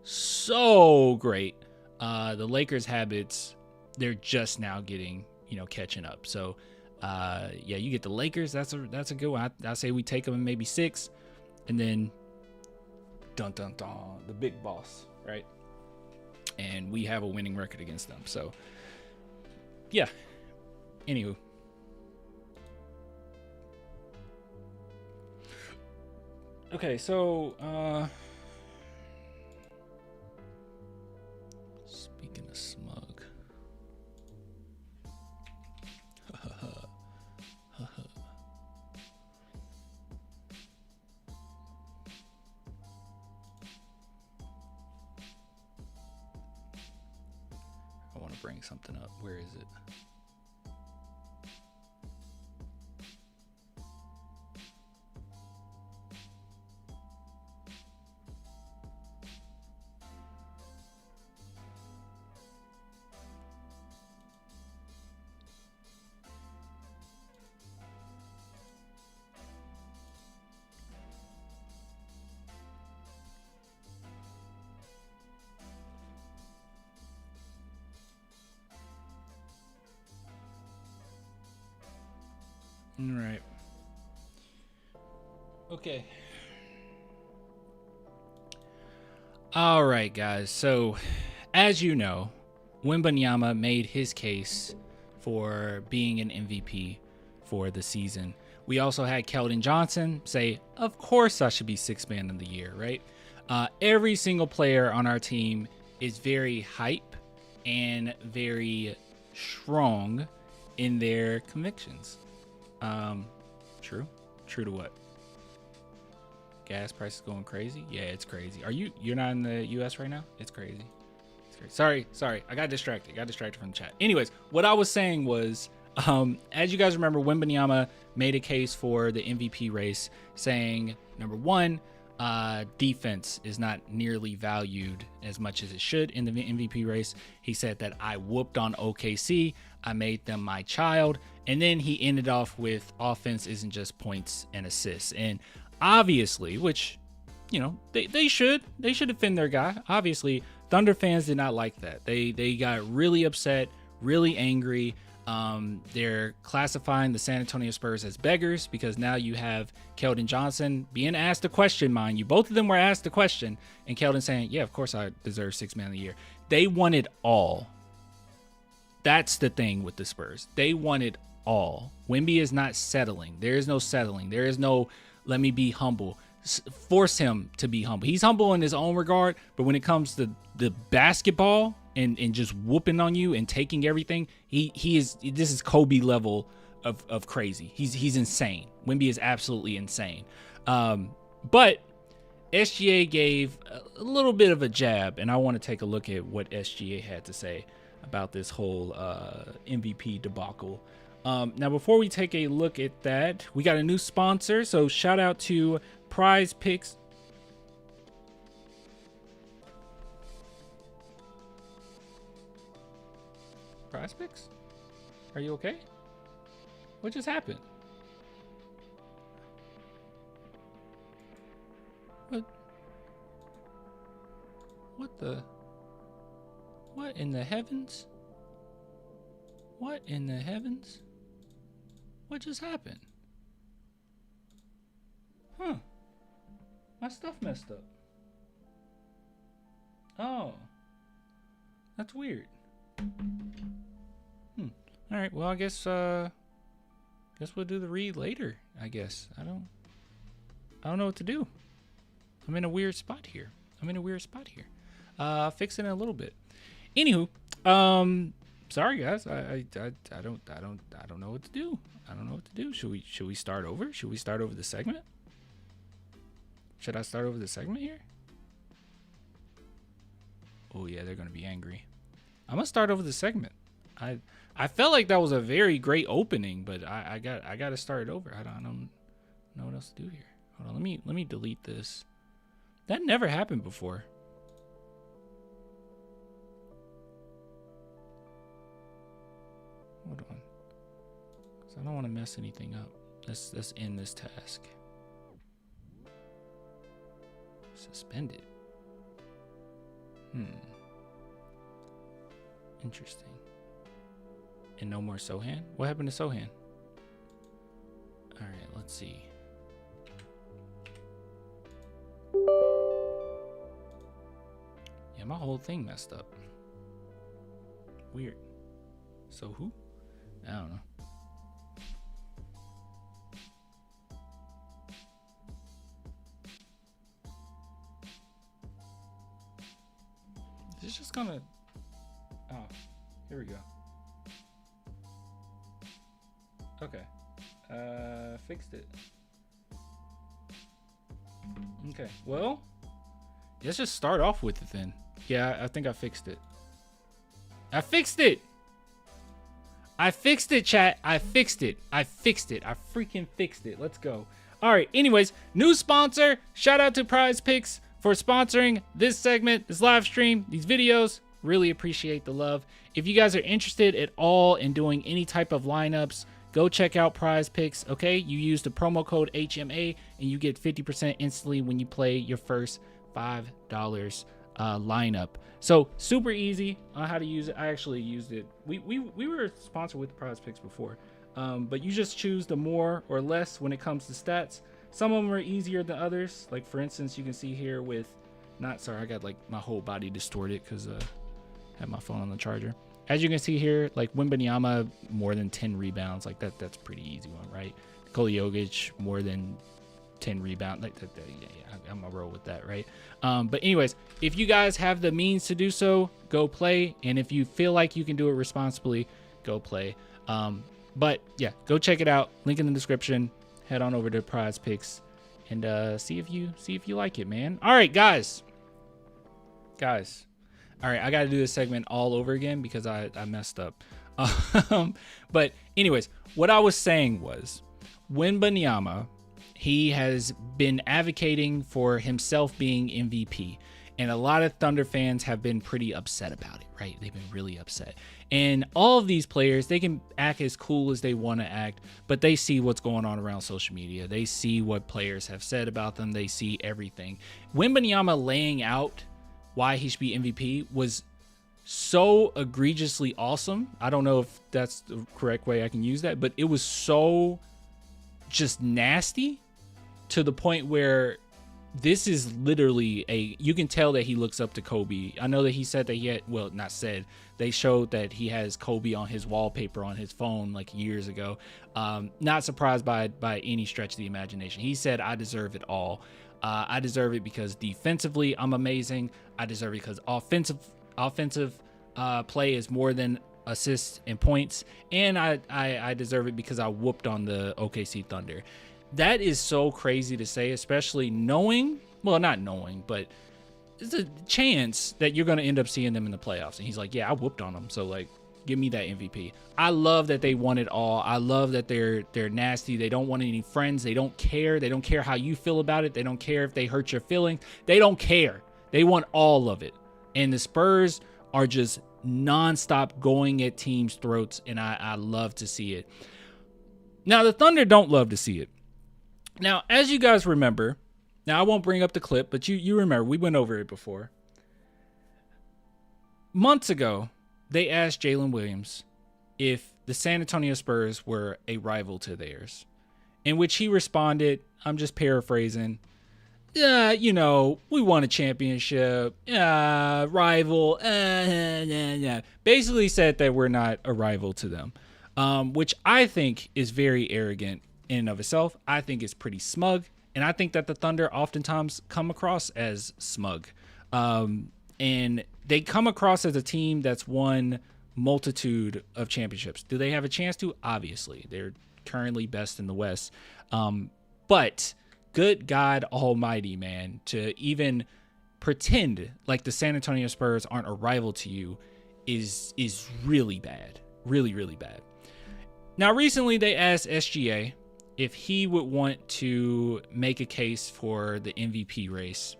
so great, the Lakers' habits, they're just now getting, catching up. So, yeah, you get the Lakers. That's a good one. I say we take them in maybe 6, and then dun dun dun, the big boss, right? And we have a winning record against them. So, yeah. Anywho. Okay, so speaking of smug. bring something up. Where is it? All right. Okay. All right, guys. So, as you know, Wembanyama made his case for being an MVP for the season. We also had Keldon Johnson say, of course I should be sixth man of the year, right? Every single player on our team is very hype and very strong in their convictions. True to what? Gas prices going crazy? Yeah, it's crazy. You're not in the US right now? It's crazy. Sorry. I got distracted from the chat. Anyways, what I was saying was, as you guys remember, Wembanyama made a case for the MVP race, saying, number one, defense is not nearly valued as much as it should in the MVP race. He said that I whooped on OKC. I made them my child. And then he ended off with offense isn't just points and assists. And obviously, which, they should defend their guy. Obviously, Thunder fans did not like that. They got really upset, really angry. They're classifying the San Antonio Spurs as beggars because now you have Keldon Johnson being asked a question, mind you. Both of them were asked a question, and Keldon saying, yeah, of course I deserve sixth man of the year. They want it all. That's the thing with the Spurs. They want it all. Wemby is not settling. There is no settling. There is no let me be humble. Force him to be humble. He's humble in his own regard, but when it comes to the basketball and just whooping on you and taking everything, this is Kobe level of crazy. He's insane. Wemby is absolutely insane. But SGA gave a little bit of a jab, and I want to take a look at what SGA had to say about this whole MVP debacle. Now, before we take a look at that, we got a new sponsor. So shout out to Prize Picks. Prize Picks? Are you okay? What just happened? What in the heavens? What in the heavens? What just happened? Huh. My stuff messed up. Oh. That's weird. All right, well, I guess we'll do the read later, I guess. I don't know what to do. I'm in a weird spot here. I'll fix it in a little bit. Anywho, sorry guys, I don't know what to do. Should we start over? Should we start over the segment? Should I start over the segment here? Oh yeah, they're gonna be angry. I'm gonna start over the segment. I felt like that was a very great opening, but I got to start it over. I don't know what else to do here. Hold on, let me delete this. That never happened before. Hold on, because I don't want to mess anything up. Let's end this task. Suspended. Interesting. And no more Sohan? What happened to Sohan? Alright, let's see. Yeah, my whole thing messed up. Weird. So who? I don't know. Is this just gonna... Oh, here we go. Okay. Fixed it. Okay, well, let's just start off with it then. Yeah, I think I fixed it. I fixed it. I fixed it, chat. I fixed it. I freaking fixed it. Let's go. All right. Anyways, new sponsor. Shout out to Prize Picks for sponsoring this segment, this live stream, these videos. Really appreciate the love. If you guys are interested at all in doing any type of lineups, go check out Prize Picks, okay? You use the promo code HMA and you get 50% instantly when you play your first $5 lineup. So super easy on how to use it. I actually used it. We were sponsored with Prize Picks before, but you just choose the more or less when it comes to stats. Some of them are easier than others. Like for instance, you can see here with, I got like my whole body distorted because I had my phone on the charger. As you can see here, like Wembanyama, more than 10 rebounds. Like that's a pretty easy one, right? Nikola Jokic, more than 10 rebounds. Like I'm gonna roll with that, right? But anyways, if you guys have the means to do so, go play. And if you feel like you can do it responsibly, go play. But yeah, go check it out. Link in the description. Head on over to Prize Picks and see if you like it, man. All right, guys. All right, I got to do this segment all over again because I messed up. But anyways, what I was saying was, Wembanyama, he has been advocating for himself being MVP. And a lot of Thunder fans have been pretty upset about it, right? They've been really upset. And all of these players, they can act as cool as they want to act, but they see what's going on around social media. They see what players have said about them. They see everything. Wembanyama laying out why he should be MVP was so egregiously awesome. I don't know if that's the correct way I can use that, but it was so just nasty to the point where this is literally you can tell that he looks up to Kobe. I know that he said that they showed that he has Kobe on his wallpaper on his phone like years ago. Not surprised by any stretch of the imagination. He said, I deserve it all. I deserve it because defensively I'm amazing. I deserve it because offensive play is more than assists and points, and I deserve it because I whooped on the OKC Thunder. That is so crazy to say, especially not knowing, but there's a chance that you're going to end up seeing them in the playoffs. And he's like, yeah, I whooped on them, so like, give me that MVP. I love that they want it all. I love that they're nasty. They don't want any friends. They don't care. They don't care how you feel about it. They don't care if they hurt your feelings. They don't care. They want all of it. And the Spurs are just nonstop going at teams' throats, and I love to see it. Now, the Thunder don't love to see it. Now, as you guys remember, now I won't bring up the clip, but you remember, we went over it before. Months ago, they asked Jalen Williams if the San Antonio Spurs were a rival to theirs, in which he responded, I'm just paraphrasing, yeah, we won a championship, rival, basically said that we're not a rival to them, which I think is very arrogant in and of itself. I think it's pretty smug, and I think that the Thunder oftentimes come across as smug. And they come across as a team that's won multitude of championships. Do they have a chance to? Obviously. They're currently best in the West. But good God almighty, man, to even pretend like the San Antonio Spurs aren't a rival to you is really bad. Really, really bad. Now, recently they asked SGA if he would want to make a case for the MVP race,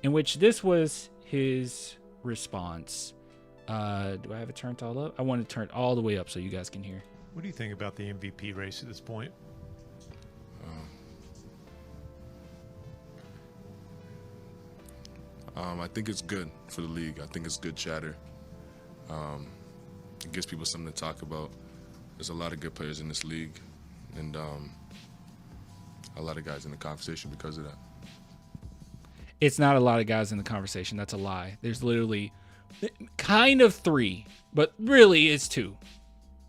in which this was his response. Do I have it turned all up? I want to turn it all the way up so you guys can hear. What do you think about the MVP race at this point? I think it's good for the league. I think it's good chatter. It gives people something to talk about. There's a lot of good players in this league, and a lot of guys in the conversation because of that. It's not a lot of guys in the conversation. That's a lie. There's literally kind of 3, but really it's 2.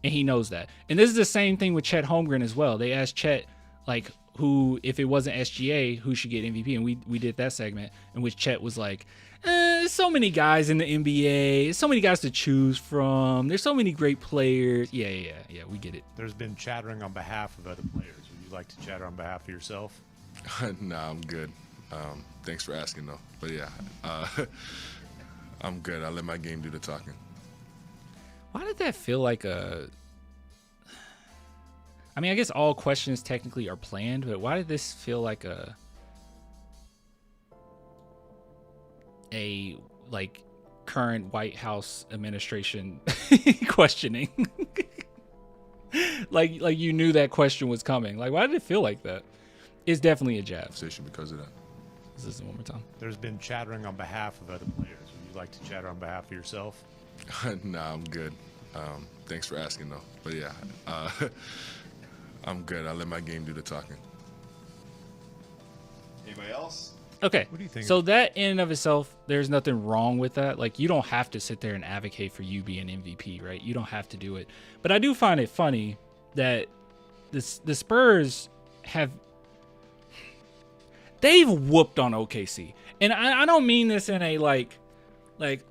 And he knows that. And this is the same thing with Chet Holmgren as well. They asked Chet, like, who, if it wasn't SGA, who should get MVP? And we did that segment in which Chet was like, so many guys in the NBA, so many guys to choose from. There's so many great players. Yeah, we get it. There's been chattering on behalf of other players. Would you like to chatter on behalf of yourself? Nah, I'm good. Thanks for asking, though. But yeah, I'm good. I'll let my game do the talking. Why did that feel like a... I mean, I guess all questions technically are planned, but why did this feel like a like current White House administration questioning? like you knew that question was coming. Like, why did it feel like that? It's definitely a jab. Conversation because of that. Let's listen one more time. There's been chattering on behalf of other players. Would you like to chatter on behalf of yourself? Nah, I'm good. Thanks for asking, though. But yeah, I'm good. I'll let my game do the talking. Anybody else? Okay. What do you think? So that in and of itself, there's nothing wrong with that. Like, you don't have to sit there and advocate for you being MVP, right? You don't have to do it. But I do find it funny that the Spurs they've whooped on OKC. And I don't mean this in a like,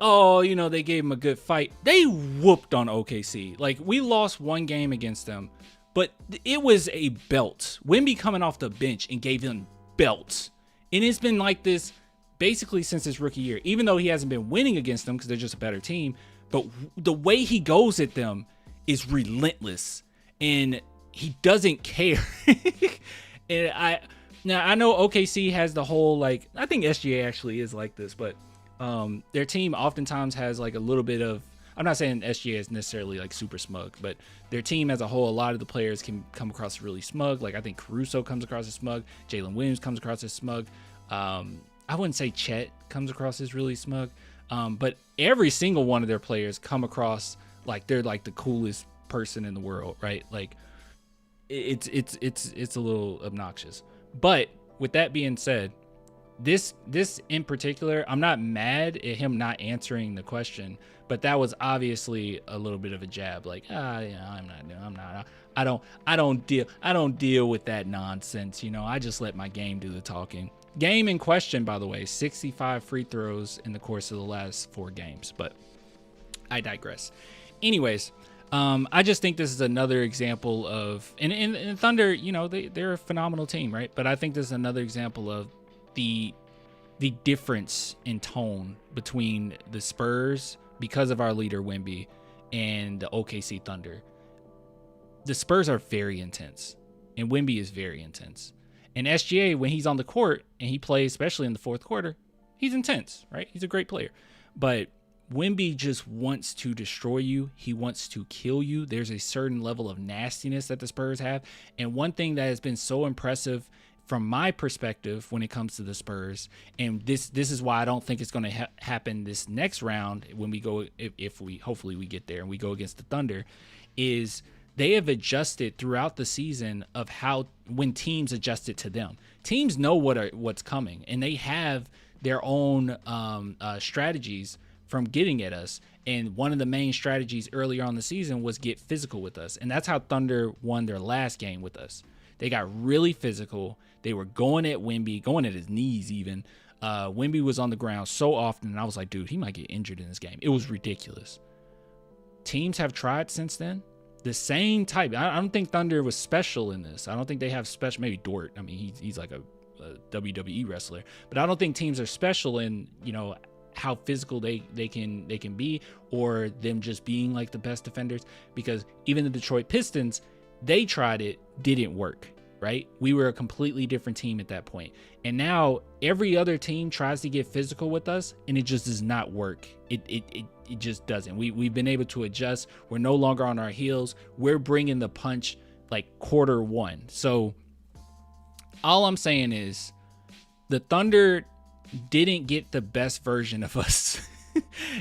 oh, you know, they gave them a good fight. They whooped on OKC. Like, we lost one game against them, but it was a belt. Wemby coming off the bench and gave them belts. And it's been like this basically since his rookie year, even though he hasn't been winning against them because they're just a better team. But the way he goes at them is relentless, and he doesn't care. And I know OKC has the whole, like, I think SGA actually is like this, but their team oftentimes has like a little bit of, I'm not saying SGA is necessarily like super smug, but their team as a whole, a lot of the players can come across really smug. Like, I think Caruso comes across as smug. Jalen Williams comes across as smug. I wouldn't say Chet comes across as really smug. But every single one of their players come across like they're like the coolest person in the world, right? Like, it's a little obnoxious. But with that being said, this in particular, I'm not mad at him not answering the question, but that was obviously a little bit of a jab. Like, I don't deal with that nonsense. You know, I just let my game do the talking. Game in question, by the way, 65 free throws in the course of the last 4 games, but I digress. Anyways, I just think this is another example of, and Thunder, you know, they're a phenomenal team, right? But I think this is another example of the difference in tone between the Spurs, because of our leader Wemby, and the OKC Thunder. The Spurs are very intense, and Wemby is very intense. And SGA, when he's on the court and he plays, especially in the fourth quarter, he's intense, right? He's a great player. But Wemby just wants to destroy you. He wants to kill you. There's a certain level of nastiness that the Spurs have. And one thing that has been so impressive from my perspective when it comes to the Spurs, and this is why I don't think it's going to happen this next round when we go, if we hopefully we get there and we go against the Thunder, is they have adjusted throughout the season of how, when teams adjusted to them. Teams know what's coming, and they have their own strategies from getting at us. And one of the main strategies earlier on the season was get physical with us. And that's how Thunder won their last game with us. They got really physical. They were going at Wemby, going at his knees even. Wemby was on the ground so often, and I was like, dude, he might get injured in this game. It was ridiculous. Teams have tried since then. The same type. I don't think Thunder was special in this. I don't think they have special. Maybe Dort. I mean, he's like a WWE wrestler. But I don't think teams are special in, you know, how physical they can be, or them just being like the best defenders. Because even the Detroit Pistons, they tried it, didn't work, right? We were a completely different team at that point. And now every other team tries to get physical with us, and it just does not work. It just doesn't. We've been able to adjust. We're no longer on our heels. We're bringing the punch like quarter one. So all I'm saying is the Thunder didn't get the best version of us.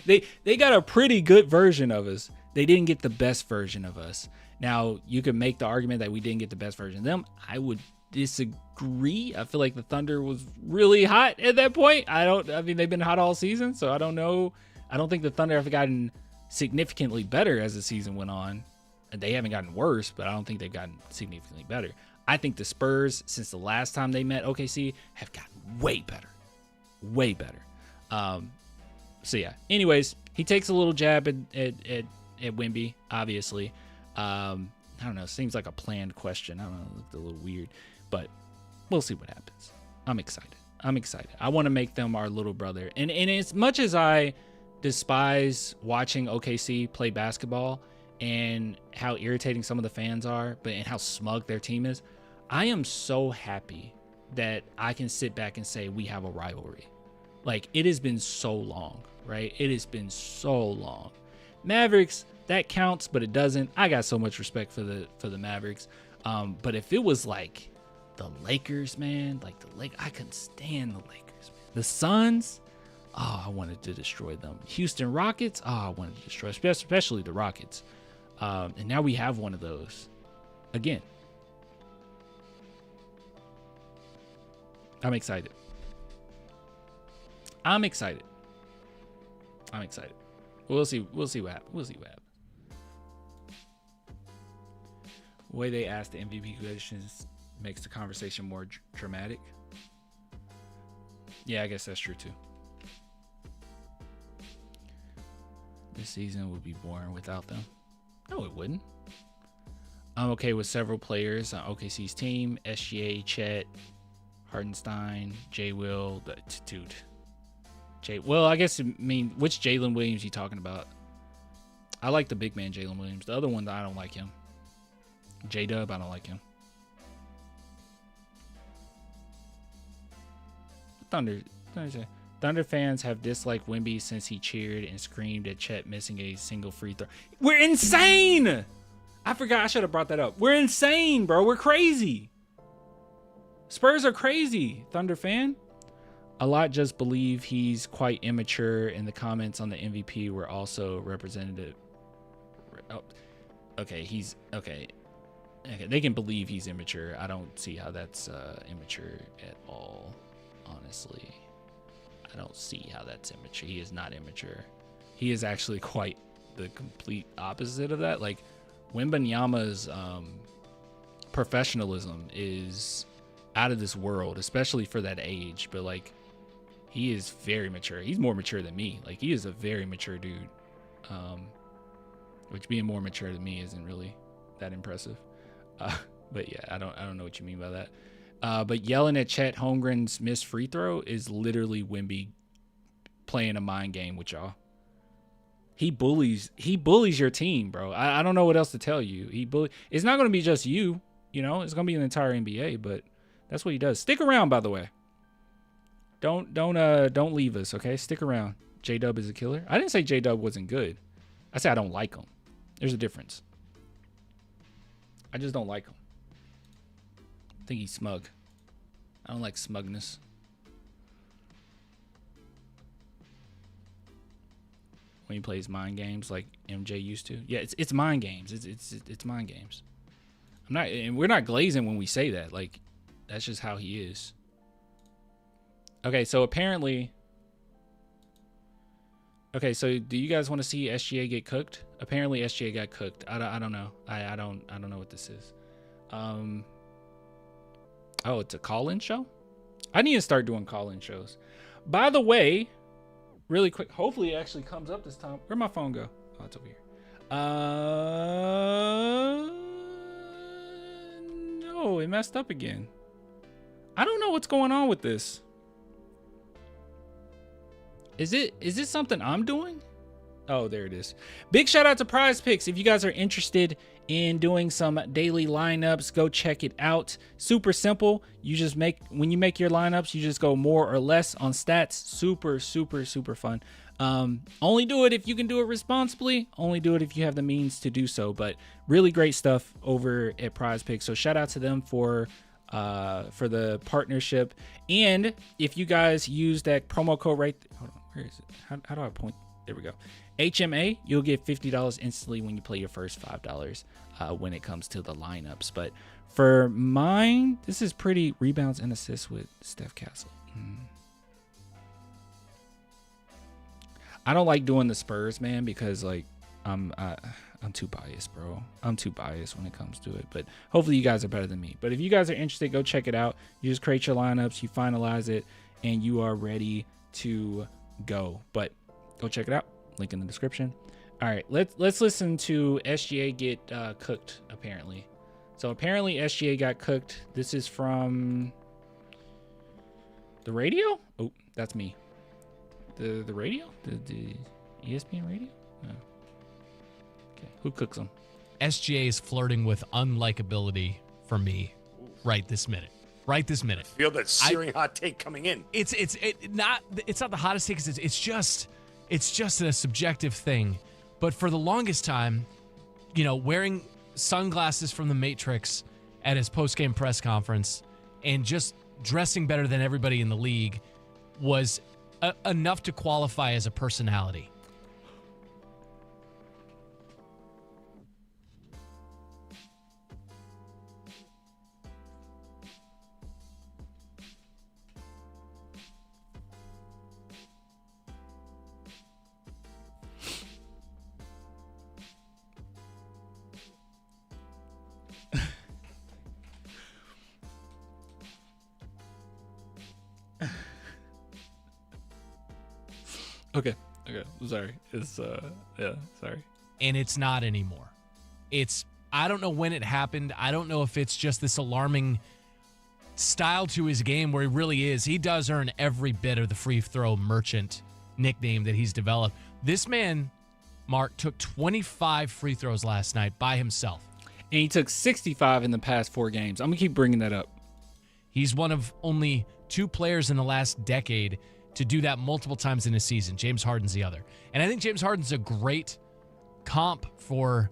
They got a pretty good version of us. They didn't get the best version of us. Now, you could make the argument that we didn't get the best version of them. I would disagree. I feel like the Thunder was really hot at that point. I mean, they've been hot all season, so I don't know. I don't think the Thunder have gotten significantly better as the season went on. They haven't gotten worse, but I don't think they've gotten significantly better. I think the Spurs, since the last time they met OKC, have gotten way better. Way better. So yeah. Anyways, he takes a little jab at Wemby, obviously. I don't know. Seems like a planned question. I don't know. It looked a little weird, but we'll see what happens. I'm excited. I want to make them our little brother. And as much as I despise watching OKC play basketball and how irritating some of the fans are, and how smug their team is, I am so happy that I can sit back and say we have a rivalry. Like, it has been so long, right? It has been so long. Mavericks, that counts, but it doesn't. I got so much respect for the Mavericks. But if it was like the Lakers, man, like I couldn't stand the Lakers, man. The Suns, oh, I wanted to destroy them. Houston Rockets, oh, I wanted to destroy, especially the Rockets. And now we have one of those again. I'm excited. We'll see what happens. The way they ask the MVP questions makes the conversation more dramatic. Yeah, I guess that's true too. This season would be boring without them. No, it wouldn't. I'm okay with several players on OKC's team. SGA, Chet, Hartenstein, J. Will, dude. Well, I guess which Jalen Williams you talking about? I like the big man Jalen Williams. The other one, I don't like him. J-Dub, I don't like him. Thunder fans have disliked Wemby since he cheered and screamed at Chet missing a single free throw. We're insane! I forgot, I should have brought that up. We're insane, bro. We're crazy. Spurs are crazy, Thunder fan. A lot just believe he's quite immature, and the comments on the MVP were also representative. Oh, okay, okay. They can believe he's immature. I don't see how that's immature at all, honestly. I don't see how that's immature. He is not immature. He is actually quite the complete opposite of that. Like, Wembanyama's professionalism is out of this world, especially for that age. But, like, he is very mature. He's more mature than me. Like, he is a very mature dude. Which being more mature than me isn't really that impressive. But yeah, I don't know what you mean by that. But yelling at Chet Holmgren's missed free throw is literally Wemby playing a mind game with y'all. He bullies your team, bro. I don't know what else to tell you. It's not going to be just you, it's going to be an entire NBA, but that's what he does. Stick around, by the way. Don't leave us, okay? Stick around. J-Dub is a killer. I didn't say J-Dub wasn't good. I said I don't like him. There's a difference. I just don't like him. I think he's smug. I don't like smugness. When he plays mind games like MJ used to. Yeah, it's mind games. It's mind games. We're not glazing when we say that. Like, that's just how he is. Okay, so apparently. Okay, so do you guys want to see SGA get cooked? Apparently SGA got cooked. I don't know. I don't know what this is. Oh, it's a call-in show? I need to start doing call-in shows. By the way, really quick, hopefully it actually comes up this time. Where'd my phone go? Oh, it's over here. No, it messed up again. I don't know what's going on with this. Is it something I'm doing? Oh, there it is. Big shout out to Prize Picks. If you guys are interested in doing some daily lineups, go check it out. Super simple. When you make your lineups, you just go more or less on stats. Super, super, super fun. Only do it if you can do it responsibly. Only do it if you have the means to do so. But really great stuff over at Prize Picks. So shout out to them for the partnership. And if you guys use that promo code right, hold on, where is it? How do I point? There we go. HMA, you'll get $50 instantly when you play your first $5 when it comes to the lineups. But for mine, this is pretty rebounds and assists with Steph Castle. I don't like doing the Spurs, man, because like I'm too biased, bro. I'm too biased when it comes to it. But hopefully you guys are better than me. But if you guys are interested, go check it out. You just create your lineups, you finalize it, and you are ready to go. But go check it out. Link in the description. All right, let's listen to SGA get cooked, apparently. So apparently SGA got cooked. This is from the radio? Oh, that's me. The radio? ESPN Radio? No. Okay. Who cooks them? SGA is flirting with unlikability for me right this minute. Right this minute. Feel that searing hot take coming in. It's not the hottest take. It's just a subjective thing. But for the longest time, wearing sunglasses from The Matrix at his post-game press conference and just dressing better than everybody in the league was enough to qualify as a personality. Okay. Sorry. It's sorry. And it's not anymore. I don't know when it happened. I don't know if it's just this alarming style to his game where he really is. He does earn every bit of the free throw merchant nickname that he's developed. This man, Mark, took 25 free throws last night by himself. And he took 65 in the past 4 games. I'm going to keep bringing that up. He's one of only 2 players in the last decade to do that multiple times in a season. James Harden's the other. And I think James Harden's a great comp for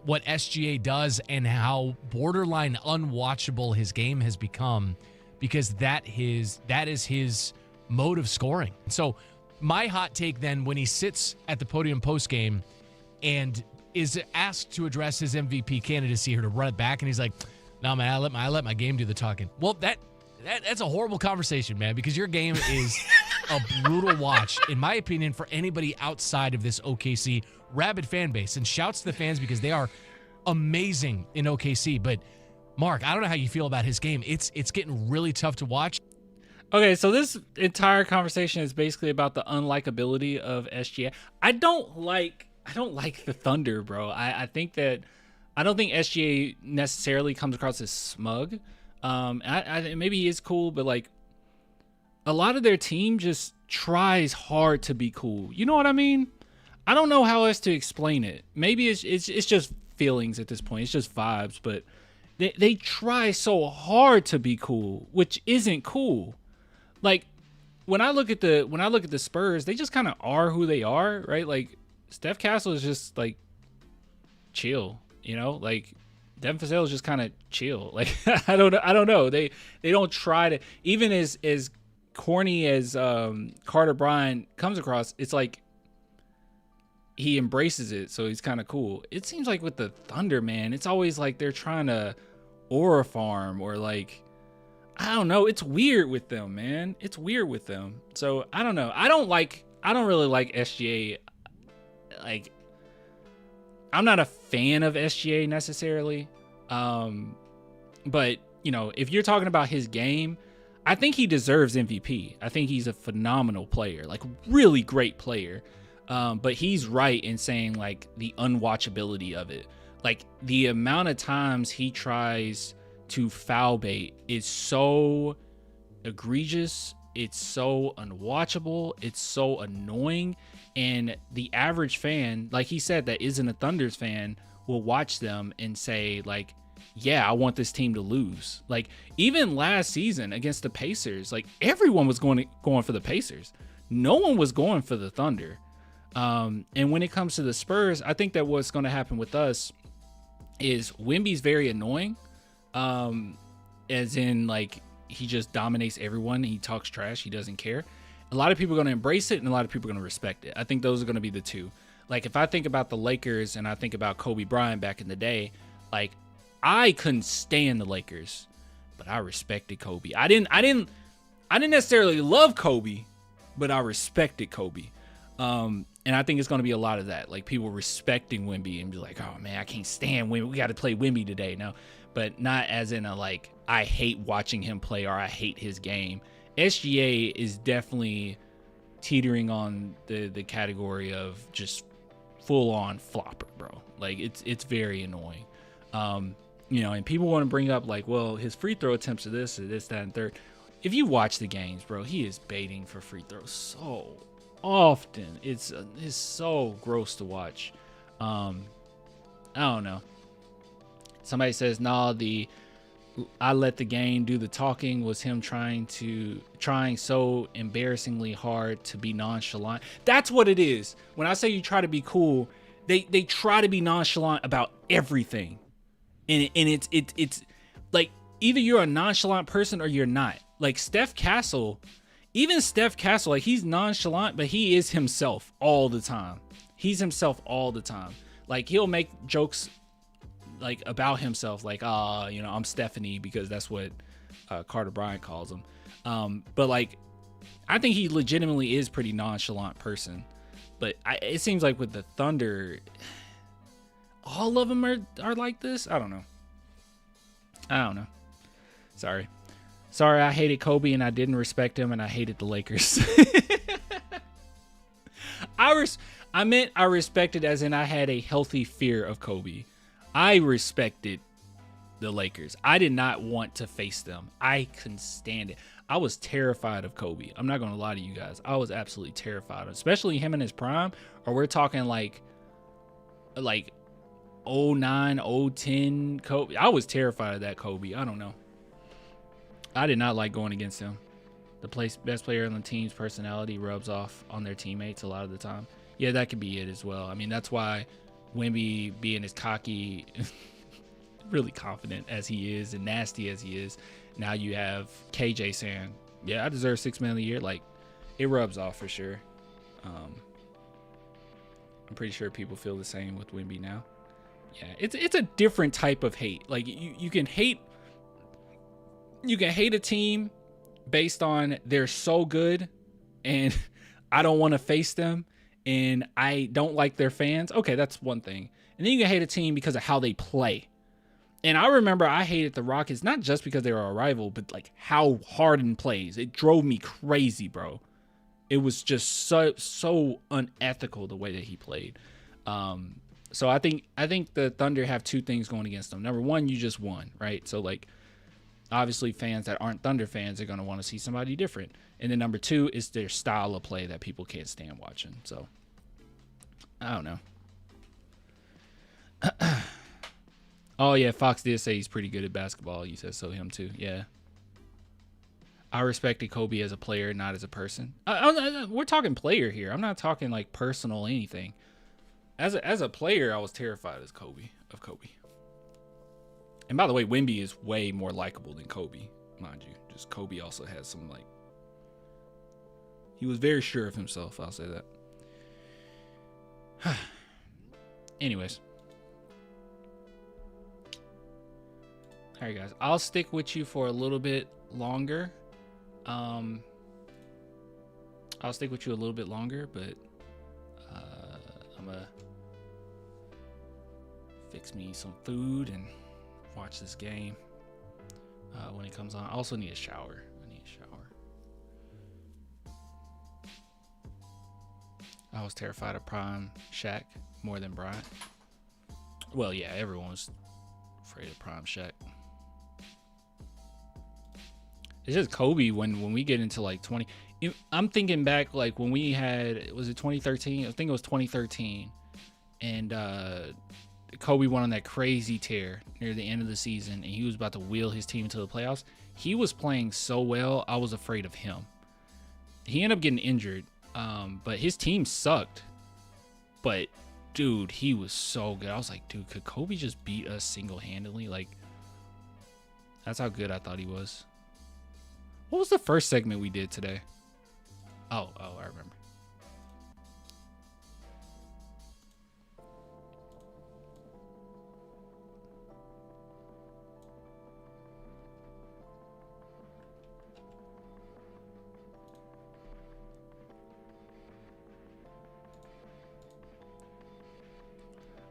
what SGA does and how borderline unwatchable his game has become, because that is his mode of scoring. So my hot take then, when he sits at the podium post-game and is asked to address his MVP candidacy or to run it back, and he's like, no, man, I let my game do the talking. Well, that's a horrible conversation, man, because your game is a brutal watch, in my opinion, for anybody outside of this OKC rabid fan base. And shouts to the fans because they are amazing in OKC. But, Mark, I don't know how you feel about his game. It's getting really tough to watch. Okay, so this entire conversation is basically about the unlikability of SGA. I don't like the Thunder, bro. I think that I don't think SGA necessarily comes across as smug. Maybe he is cool, but like a lot of their team just tries hard to be cool. You know what I mean? I don't know how else to explain it. Maybe it's just feelings at this point. It's just vibes, but they try so hard to be cool, which isn't cool. Like when I look at the Spurs, they just kind of are who they are, right? Like Steph Castle is just like chill, like Devin Vassell is just kind of chill. Like I don't know. They don't try to, even as corny as Carter Bryant comes across, it's like he embraces it, so he's kind of cool. It seems like with the Thunder, man, it's always like they're trying to aura farm or like, I don't know. It's weird with them, man. It's weird with them. So I don't know. I don't really like SGA. Like, I'm not a fan of SGA necessarily. But if you're talking about his game, I think he deserves MVP. I think he's a phenomenal player, like really great player. But he's right in saying like the unwatchability of it. Like the amount of times he tries to foul bait is so egregious. It's so unwatchable. It's so annoying. And the average fan, like he said, that isn't a Thunder's fan, will watch them and say like, yeah, I want this team to lose. Like even last season against the Pacers, like everyone was going for the Pacers. No one was going for the Thunder. And when it comes to the Spurs, I think that what's going to happen with us is Wemby's very annoying. As in like he just dominates everyone. He talks trash. He doesn't care. A lot of people are going to embrace it and a lot of people are going to respect it. I think those are going to be the two. Like if I think about the Lakers and I think about Kobe Bryant back in the day, like I couldn't stand the Lakers, but I respected Kobe. I didn't necessarily love Kobe, but I respected Kobe. And I think it's going to be a lot of that, like people respecting Wemby and be like, oh man, I can't stand Wemby. We got to play Wemby today. No, but not as in a like, I hate watching him play or I hate his game. SGA is definitely teetering on the category of just full on flopper, bro. Like it's very annoying. And people want to bring up like, well, his free throw attempts are this, that, and third. If you watch the games, bro, he is baiting for free throws so often. It's so gross to watch. I don't know. Somebody says, "Nah, I let the game do the talking was him trying so embarrassingly hard to be nonchalant." That's what it is. When I say you try to be cool, they try to be nonchalant about everything, and it's like either you're a nonchalant person or you're not. Like Steph Castle, like he's nonchalant, but he is himself all the time. He's himself all the time. Like he'll make jokes like about himself, like I'm Stephanie, because that's what Carter Bryant calls him. But like I think he legitimately is pretty nonchalant person. But it seems like with the Thunder, all of them are like this. I don't know. Sorry, I hated Kobe and I didn't respect him, and I hated the Lakers. I meant I respected as in I had a healthy fear of Kobe. I respected the Lakers. I did not want to face them. I couldn't stand it. I was terrified of Kobe. I'm not going to lie to you guys. I was absolutely terrified, especially him in his prime, or we're talking like 09, 010 Kobe. I was terrified of that Kobe. I don't know. I did not like going against him. The best player on the team's personality rubs off on their teammates a lot of the time. Yeah, that could be it as well. I mean, that's why Wemby, being as cocky, really confident as he is and nasty as he is, now you have KJ saying, yeah, I deserve $6 million a year. Like, it rubs off for sure. I'm pretty sure people feel the same with Wemby now. Yeah, it's a different type of hate. Like you can hate a team based on they're so good and I don't want to face them and I don't like their fans. Okay, that's one thing. And then you can hate a team because of how they play. And I remember I hated the Rockets not just because they were a rival, but like how Harden plays. It drove me crazy, bro. It was just so unethical the way that he played. So I think the Thunder have two things going against them. Number one, you just won, right? So like obviously fans that aren't Thunder fans are going to want to see somebody different. And then number two is their style of play that people can't stand watching. So I don't know. Oh yeah, Fox did say he's pretty good at basketball. You said so, him too. Yeah. I respected Kobe as a player, not as a person. We're talking player here. I'm not talking like personal anything. As a player, I was terrified of Kobe. And by the way, Wemby is way more likable than Kobe, mind you. Just Kobe also has some like. He was very sure of himself. I'll say that. Anyways. All right, guys. I'll stick with you for a little bit longer. I'll stick with you a little bit longer, but I'm gonna fix me some food and watch this game when it comes on. I also need a shower. I was terrified of Prime Shaq more than Bryant. Well, yeah, everyone was afraid of Prime Shaq. It's just Kobe when we get into like 20. I'm thinking back like when we had, was it 2013? I think it was 2013. And Kobe went on that crazy tear near the end of the season and he was about to wheel his team into the playoffs. He was playing so well, I was afraid of him. He ended up getting injured, but his team sucked. But dude, he was so good. I was like, dude, could Kobe just beat us single-handedly? Like, that's how good I thought he was. What was the first segment we did today? Oh, I remember.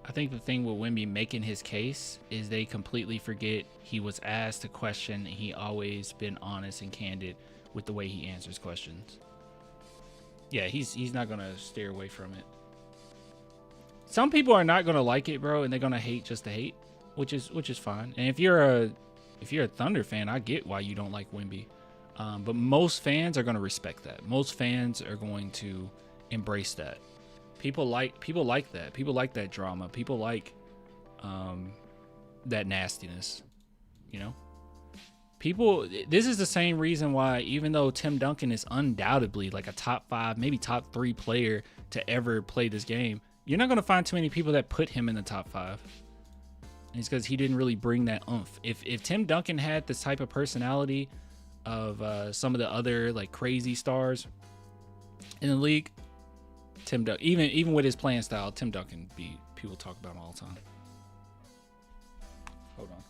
I think the thing with Wemby making his case is they completely forget he was asked a question and he always been honest and candid with the way he answers questions. Yeah, he's not gonna steer away from it. Some people are not gonna like it, bro, and they're gonna hate just to hate, which is fine. And if you're a Thunder fan, I get why you don't like Wemby. But most fans are gonna respect that. Most fans are going to embrace that. People like that. People like that drama. People like that nastiness. You know? This is the same reason why, even though Tim Duncan is undoubtedly like a top 5, maybe top 3 player to ever play this game, you're not going to find too many people that put him in the top 5. And it's because he didn't really bring that oomph. If Tim Duncan had this type of personality of some of the other like crazy stars in the league, Tim Duncan, even with his playing style, Tim Duncan people talk about him all the time. Hold on.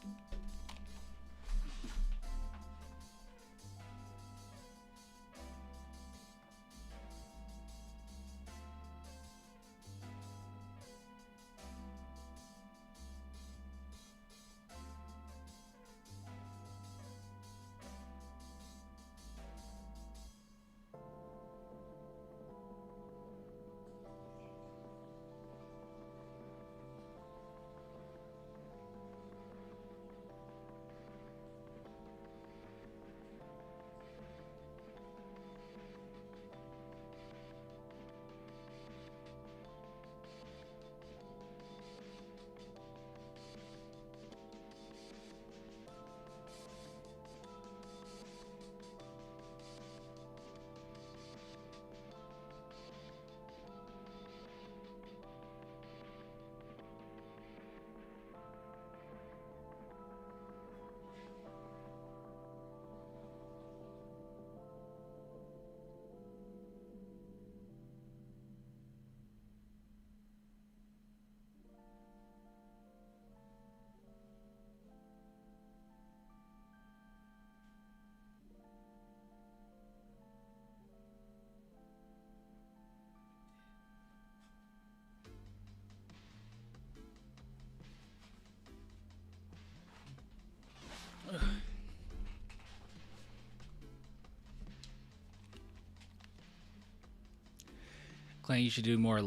Clay, you should do more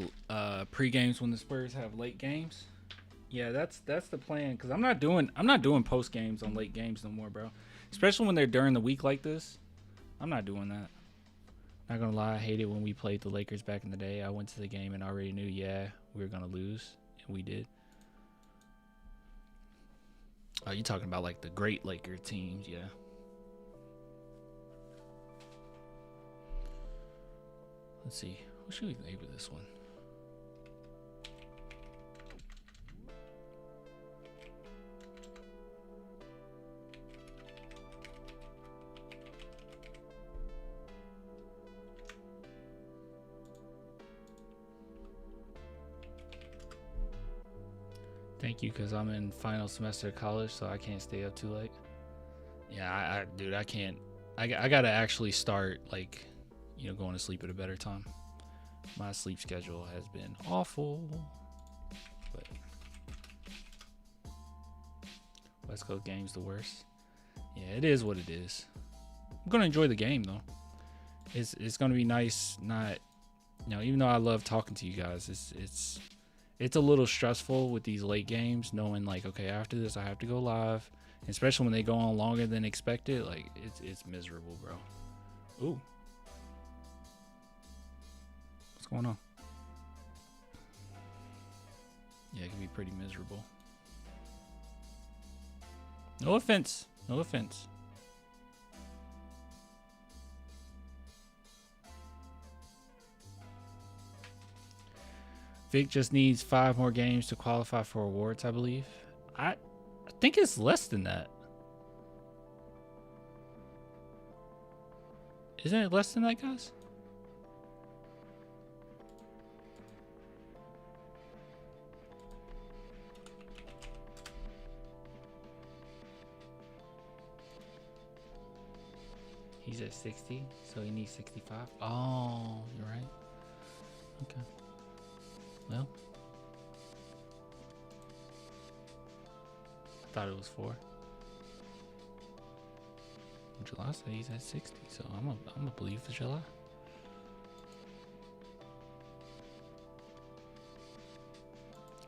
pre-games when the Spurs have late games. Yeah, that's the plan. Cause I'm not doing post games on late games no more, bro. Especially when they're during the week like this. I'm not doing that. Not gonna lie, I hated when we played the Lakers back in the day. I went to the game and already knew, we were gonna lose, and we did. Oh, you talking about like the great Laker teams, yeah. Let's see. What should we label this one? Thank you, because I'm in final semester of college, so I can't stay up too late. Yeah, dude, I can't. I gotta actually start, like, going to sleep at a better time. My sleep schedule has been awful. But West Coast game's the worst. Yeah, it is what it is. I'm gonna enjoy the game though. It's gonna be nice. Not, even though I love talking to you guys, it's a little stressful with these late games, knowing like, okay, after this I have to go live, especially when they go on longer than expected. Like it's miserable, bro. Ooh. What's going on? Yeah, it can be pretty miserable. No offense. No offense. Vic just needs 5 more games to qualify for awards, I believe. I think it's less than that. Isn't it less than that, guys? He's at 60, so he needs 65. Oh, you're right. Okay. Well, I thought it was 4. July said he's at 60, so I'm gonna believe for July.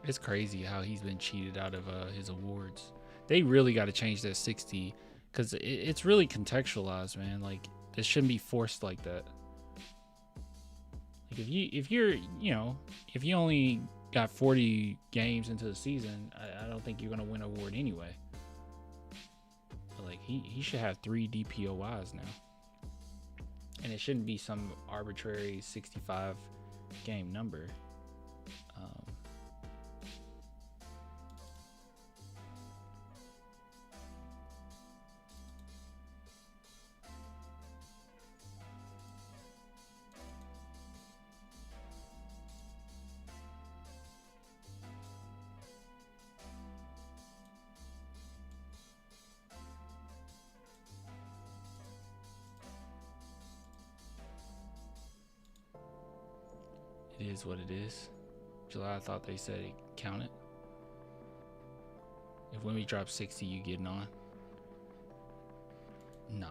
It's crazy how he's been cheated out of his awards. They really got to change that 60, because it's really contextualized, man. Like, this shouldn't be forced like that. Like if you only got 40 games into the season, I don't think you're gonna win an award anyway. But like he should have 3 DPOYs now, and it shouldn't be some arbitrary 65 game number. It is what it is. July, I thought they said it counted. If when we drop 60, you getting on? Nah,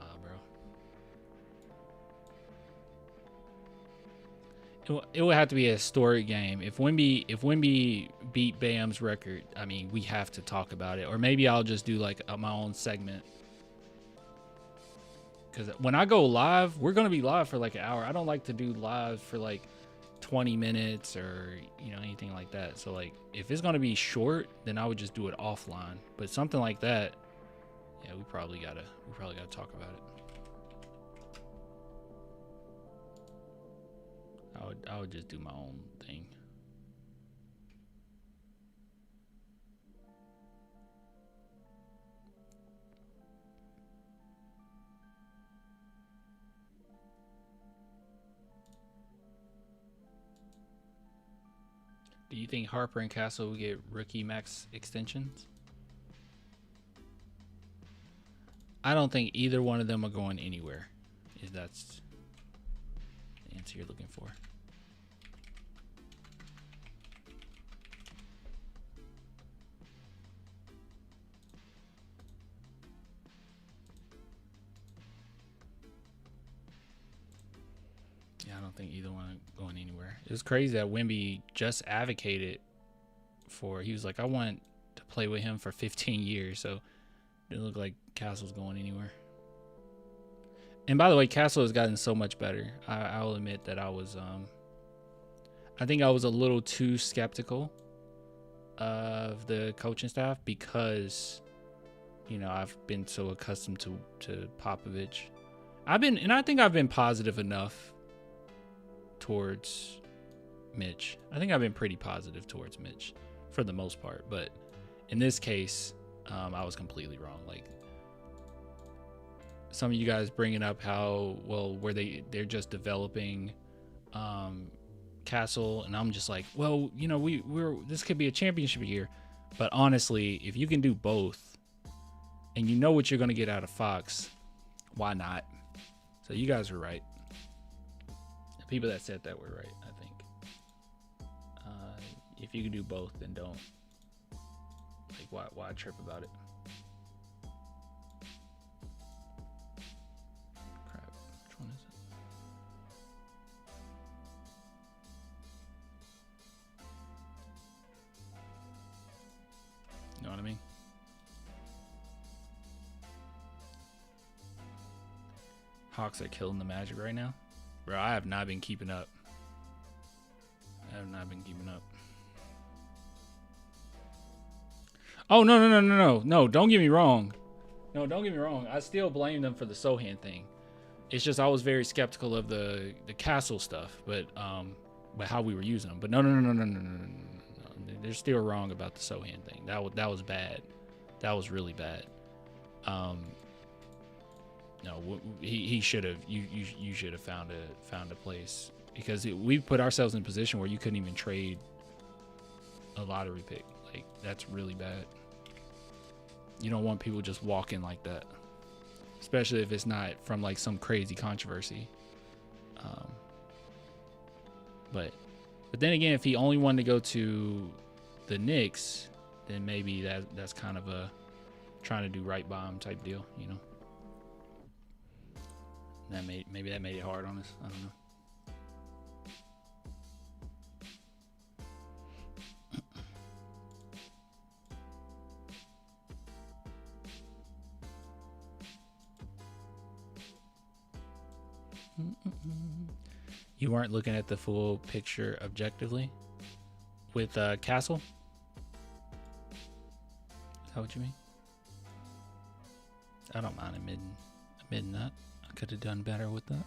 bro. It would have to be a historic game. If Wemby beat Bam's record, I mean, we have to talk about it. Or maybe I'll just do like my own segment. Because when I go live, we're gonna be live for like an hour. I don't like to do live for like 20 minutes or anything like that. So like if it's gonna be short, then I would just do it offline. But something like that, yeah, we probably gotta talk about it. I would just do my own thing. Do you think Harper and Castle will get rookie max extensions? I don't think either one of them are going anywhere, if that's the answer you're looking for. I don't think either one going anywhere. It was crazy that Wemby just advocated for. He was like, I want to play with him for 15 years. So it didn't look like Castle's going anywhere. And by the way, Castle has gotten so much better. I will admit that I think I was a little too skeptical of the coaching staff because, I've been so accustomed to Popovich. I think I've been positive enough towards Mitch. I think I've been pretty positive towards Mitch for the most part, but in this case, I was completely wrong. Like some of you guys bringing up how where they're just developing Castle, and I'm just like, we're this could be a championship year, but honestly, if you can do both, and you know what you're gonna get out of Fox, why not? So you guys were right. People that said that were right, I think. If you can do both, then don't. Like, why trip about it? Crap, which one is it? You know what I mean? Hawks are killing the Magic right now. Bro, I have not been keeping up. Oh, no, don't get me wrong. No, don't get me wrong. I still blame them for the Sohan thing. It's just I was very skeptical of the Castle stuff, but how we were using them. But no. They're still wrong about the Sohan thing. That was bad. That was really bad. No, he should have. You should have found a place, because we put ourselves in a position where you couldn't even trade a lottery pick. Like, that's really bad. You don't want people just walking like that, especially if it's not from like some crazy controversy. But then again, if he only wanted to go to the Knicks, then maybe that's kind of a trying to do right by him type deal, Maybe that made it hard on us. I don't know. You weren't looking at the full picture objectively with Castle? Is that what you mean? I don't mind admitting that. I could have done better with that.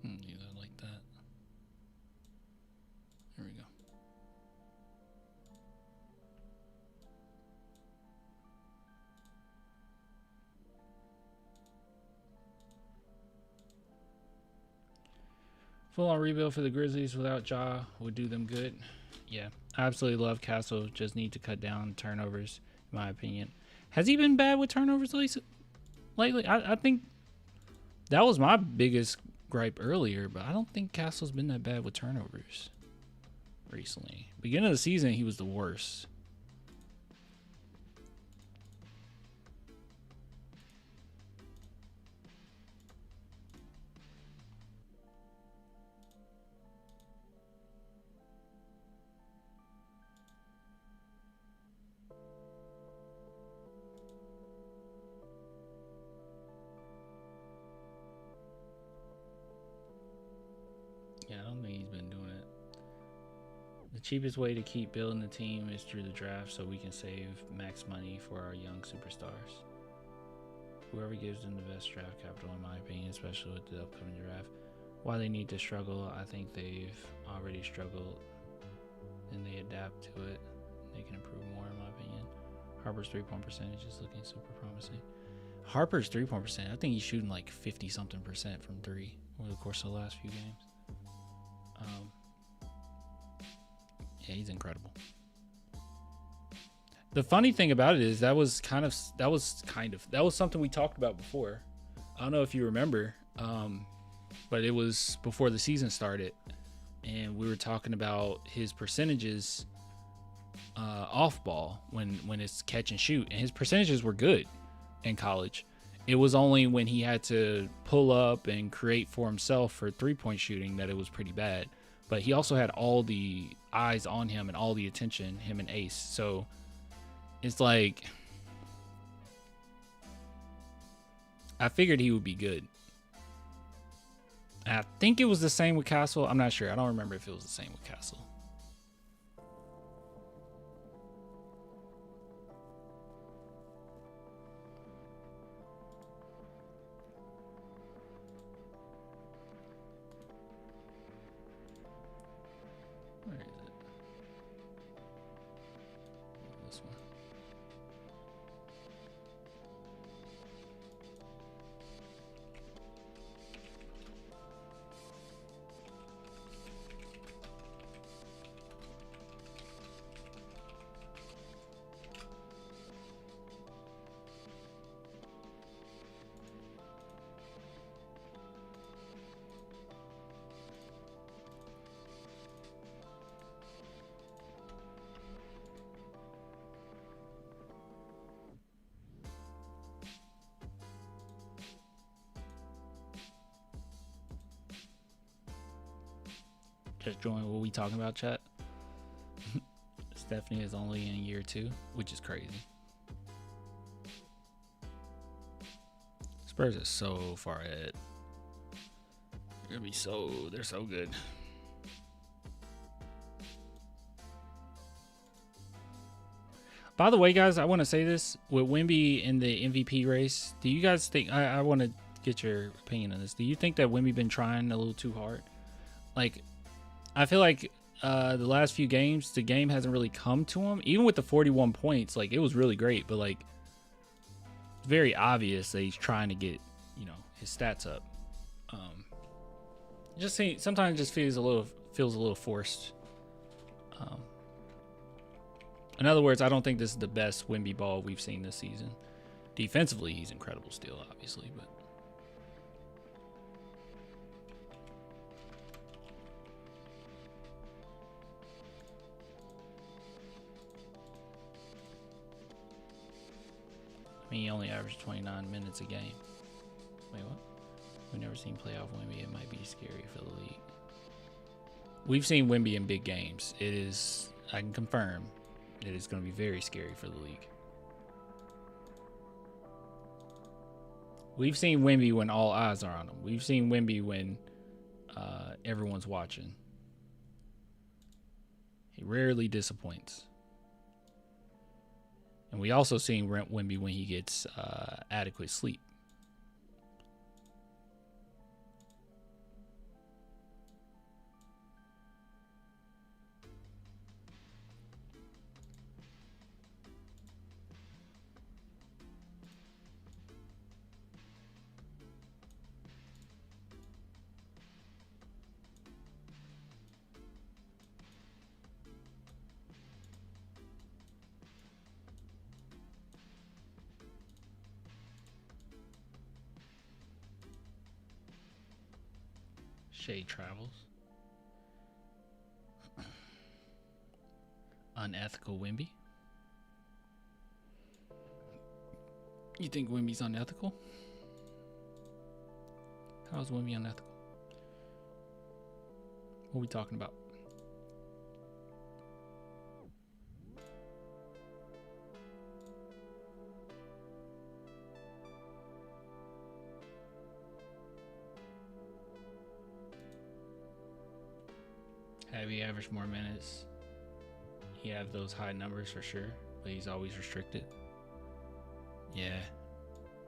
Either like that. There we go. Full on rebuild for the Grizzlies without Ja would do them good. Yeah, I absolutely love Castle. Just need to cut down turnovers, in my opinion. Has he been bad with turnovers lately? I think that was my biggest gripe earlier, but I don't think Castle's been that bad with turnovers recently. Beginning of the season, he was the worst. Yeah, I don't think he's been doing it. The cheapest way to keep building the team is through the draft so we can save max money for our young superstars. Whoever gives them the best draft capital, in my opinion, especially with the upcoming draft. Why they need to struggle, I think they've already struggled and they adapt to it. They can improve more, in my opinion. Harper's 3-point percentage is looking super promising. Harper's 3-point percent, I think he's shooting like 50-something% from 3 over the course of the last few games. Yeah, he's incredible. The funny thing about it is that was something we talked about before. I don't know if you remember, but it was before the season started, and we were talking about his percentages off ball when it's catch and shoot, and his percentages were good in college. It was only when he had to pull up and create for himself for 3-point shooting that it was pretty bad. But he also had all the eyes on him and all the attention, him and Ace. So it's like, I figured he would be good. I think it was the same with Castle. I'm not sure. I don't remember if it was the same with Castle. Where is it? This one. Just join what we talking about, chat. Stephanie is only in year 2, which is crazy. Spurs is so far ahead. They're so good. By the way, guys, I want to say this with Wemby in the MVP race. Do you guys think? I want to get your opinion on this. Do you think that Wemby been trying a little too hard? Like, I feel like the last few games, the game hasn't really come to him. Even with the 41 points, like it was really great, but like it's very obvious that he's trying to get, you know, his stats up. Sometimes it just feels a little forced. In other words, I don't think this is the best Wemby ball we've seen this season. Defensively, he's incredible still, obviously, but. I mean, he only averaged 29 minutes a game. Wait, what? We've never seen playoff Wemby. It might be scary for the league. We've seen Wemby in big games. It is, I can confirm, it is going to be very scary for the league. We've seen Wemby when all eyes are on him. We've seen Wemby when everyone's watching. He rarely disappoints. And we also seen Wemby when he gets adequate sleep. Shade travels. Unethical Wemby. You think Wemby's unethical? How is Wemby unethical? What are we talking about? Have he averaged more minutes? He have those high numbers for sure, but he's always restricted. Yeah,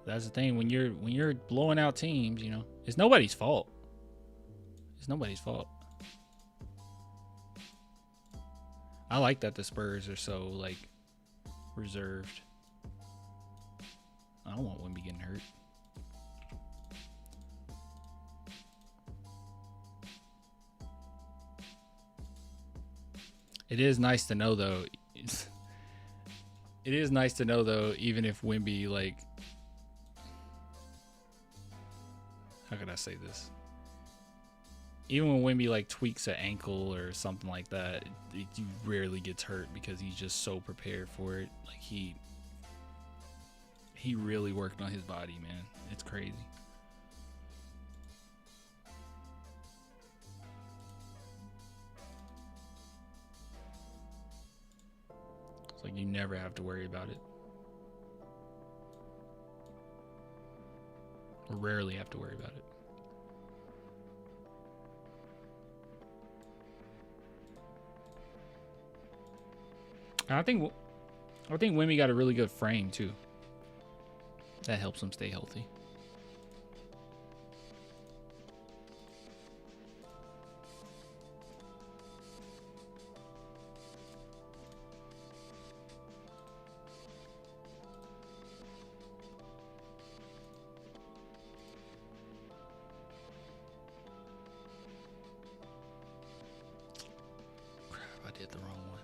that's the thing. When you're blowing out teams, you know, it's nobody's fault. It's nobody's fault. I like that the Spurs are so like reserved. I don't want Wemby getting hurt. It is nice to know though. It is nice to know though, even if Wemby, like, how can I say this? Even when Wemby like tweaks an ankle or something like that, he rarely gets hurt because he's just so prepared for it. Like he really worked on his body, man. It's crazy. It's like you never have to worry about it. Or rarely have to worry about it. I think Wemby got a really good frame too. That helps him stay healthy. Crap, I did the wrong one.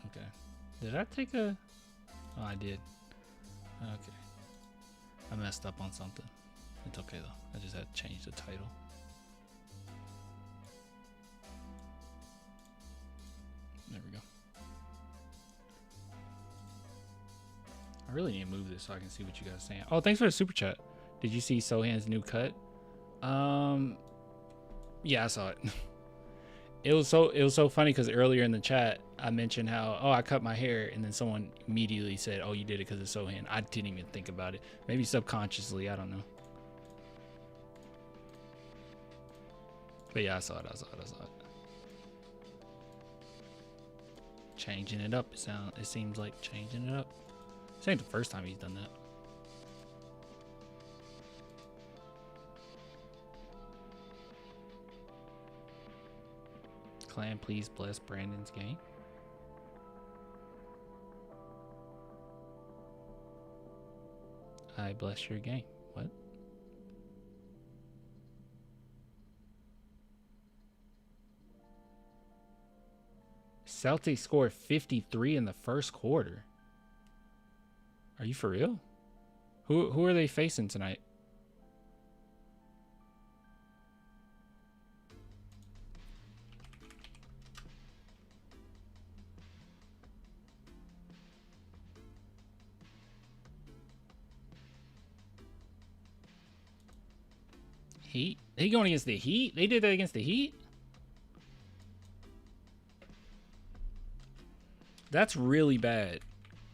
Okay. Did I take a... Oh, I did. Okay. I messed up on something. It's okay, though. I just had to change the title. I really need to move this so I can see what you guys are saying. Oh, thanks for the super chat. Did you see Sohan's new cut? Yeah, I saw it. It was so funny because earlier in the chat I mentioned how I cut my hair, and then someone immediately said, "Oh, you did it because of Sohan." I didn't even think about it. Maybe subconsciously, I don't know. But yeah, I saw it. Changing it up. It seems like changing it up. This ain't the first time he's done that. Clan, please bless Brandon's game. I bless your game. What? Celtics scored 53 in the first quarter. Are you for real? Who are they facing tonight? Heat? They going against the Heat? They did that against the Heat? That's really bad.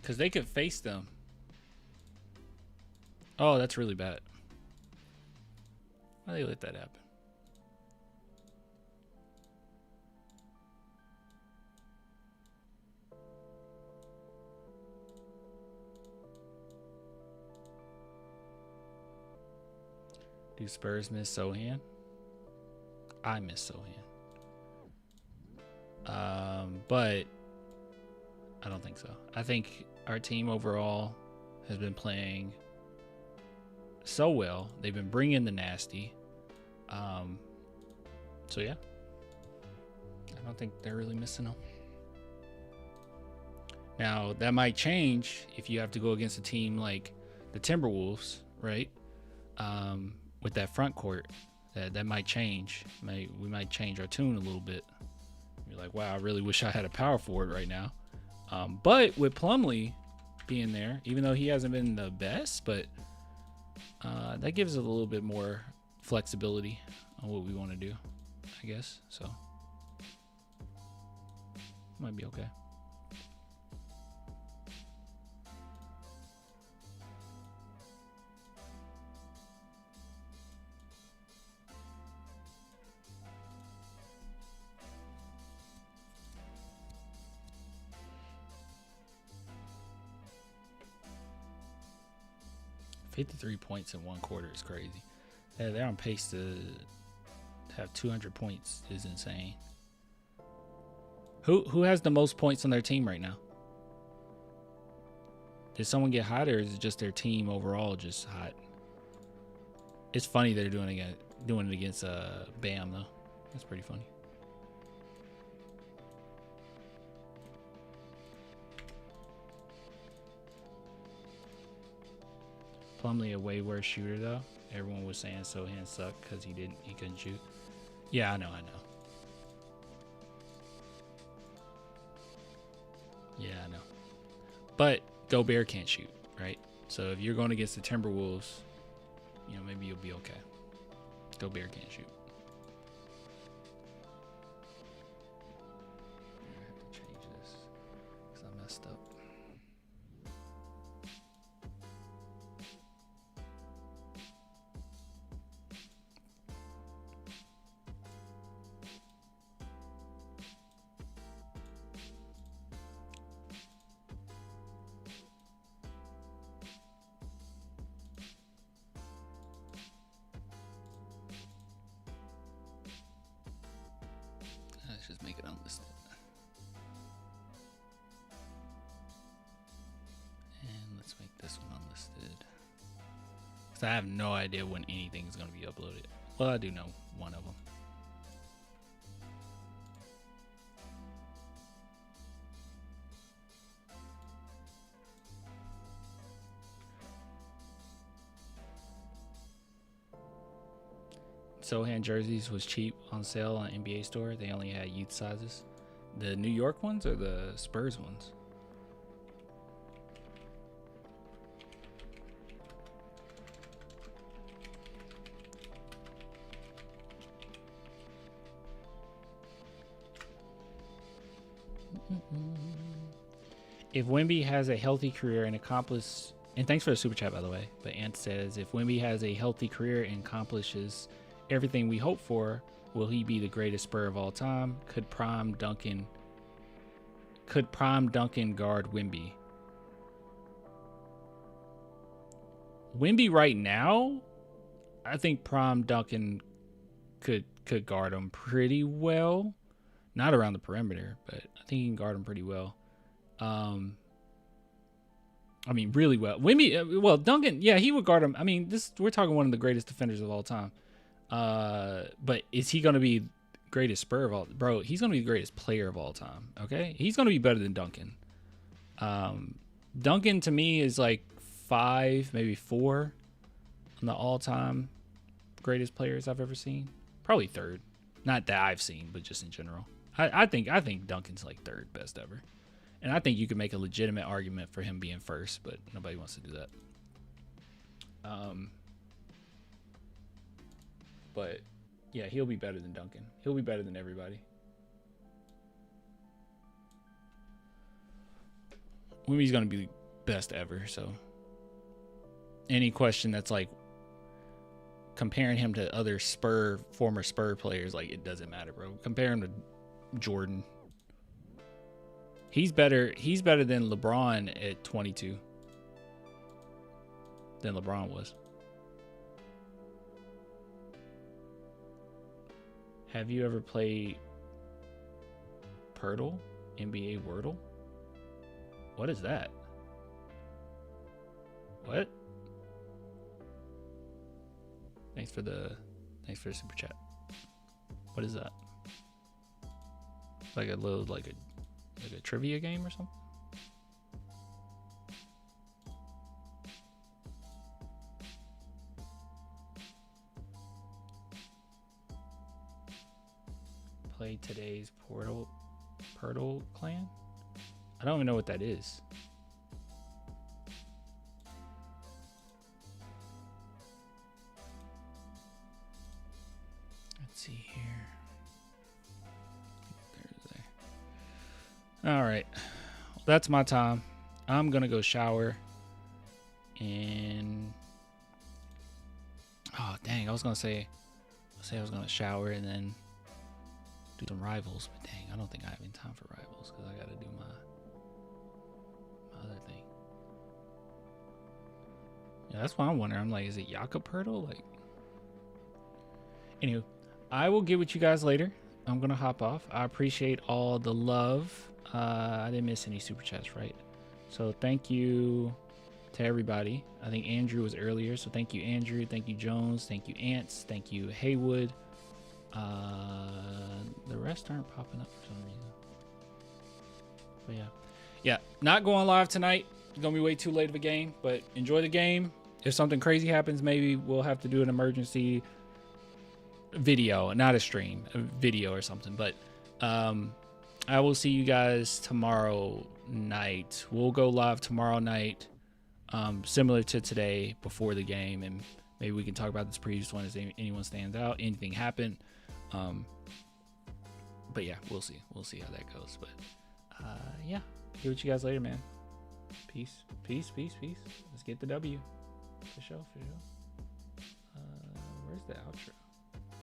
Because they could face them. Oh, that's really bad. Why they let that happen? Do Spurs miss Sohan? I miss Sohan. But I don't think so. I think our team overall has been playing so well. They've been bringing the nasty. So yeah, I don't think they're really missing them. Now that might change if you have to go against a team like the Timberwolves, right? With that front court, that might change. We might change our tune a little bit. You're like, wow, I really wish I had a power forward right now. But with Plumlee being there, even though he hasn't been the best, but that gives us a little bit more flexibility on what we want to do, I guess. So might be okay. $53 points in one quarter is crazy. Yeah, they're on pace to have 200 points is insane. Who has the most points on their team right now? Did someone get hot, or is it just their team overall just hot? It's funny they're doing it against Bam though. That's pretty funny. Plumlee a way worse shooter though. Everyone was saying Sohan sucked because he couldn't shoot. Yeah, I know. Yeah, I know. But Gobert can't shoot, right? So if you're going against the Timberwolves, maybe you'll be okay. Gobert can't shoot. I have to change this because I messed up. Let's just make it unlisted. And let's make this one unlisted. Because I have no idea when anything is going to be uploaded. Well, I do know one of them. Sohan jerseys was cheap on sale on NBA Store. They only had youth sizes. The New York ones or the Spurs ones? If Wemby has a healthy career and thanks for the super chat, by the way, but Ant says, if Wemby has a healthy career and accomplishes everything we hope for, will he be the greatest Spur of all time? Could prime Duncan guard Wemby? Wemby right now, I think prime Duncan could guard him pretty well. Not around the perimeter, but I think he can guard him pretty well. I mean, really well. Wemby, Duncan, yeah, he would guard him. I mean, we're talking one of the greatest defenders of all time. But is he going to be greatest Spur of all? Bro, he's going to be the greatest player of all time. Okay, he's going to be better than Duncan. Duncan to me is like 5, maybe 4 on the all-time greatest players I've ever seen. Probably 3rd. Not that I've seen, but just in general. I think Duncan's like 3rd best ever. And I think you could make a legitimate argument for him being 1st, but nobody wants to do that. But yeah, he'll be better than Duncan. He'll be better than everybody. Wemby's gonna be best ever. So any question that's like comparing him to other former Spur players, like, it doesn't matter, bro. Compare him to Jordan. He's better than LeBron at 22 than LeBron was. Have you ever played Purtle? NBA Wordle? What is that? What? Thanks for the super chat. What is that? Like a little like a trivia game or something? Play today's Purtle clan? I don't even know what that is. Let's see here. Thursday. All right. Well, that's my time. I'm going to go shower. And oh, dang, I was going to say I was going to shower and then do some rivals, but dang, I don't think I have any time for rivals because I got to do my other thing. Yeah, that's why I'm wondering. I'm like, is it Jakob Poeltl? Like, anywho, I will get with you guys later. I'm gonna hop off. I appreciate all the love. I didn't miss any super chats, right? So thank you to everybody. I think Andrew was earlier, so thank you, Andrew. Thank you, Jones. Thank you, Ants. Thank you, Haywood. The rest aren't popping up for some reason. But yeah, not going live tonight. It's gonna be way too late of a game, but enjoy the game. If something crazy happens, maybe we'll have to do an emergency video, not a stream, a video or something. But I will see you guys tomorrow night. We'll go live tomorrow night, similar to today, before the game, and maybe we can talk about this previous one as anyone stands out, anything happened. But yeah, we'll see how that goes. But yeah, get with you guys later, man. Peace. Let's get the W. For sure. Where's the outro?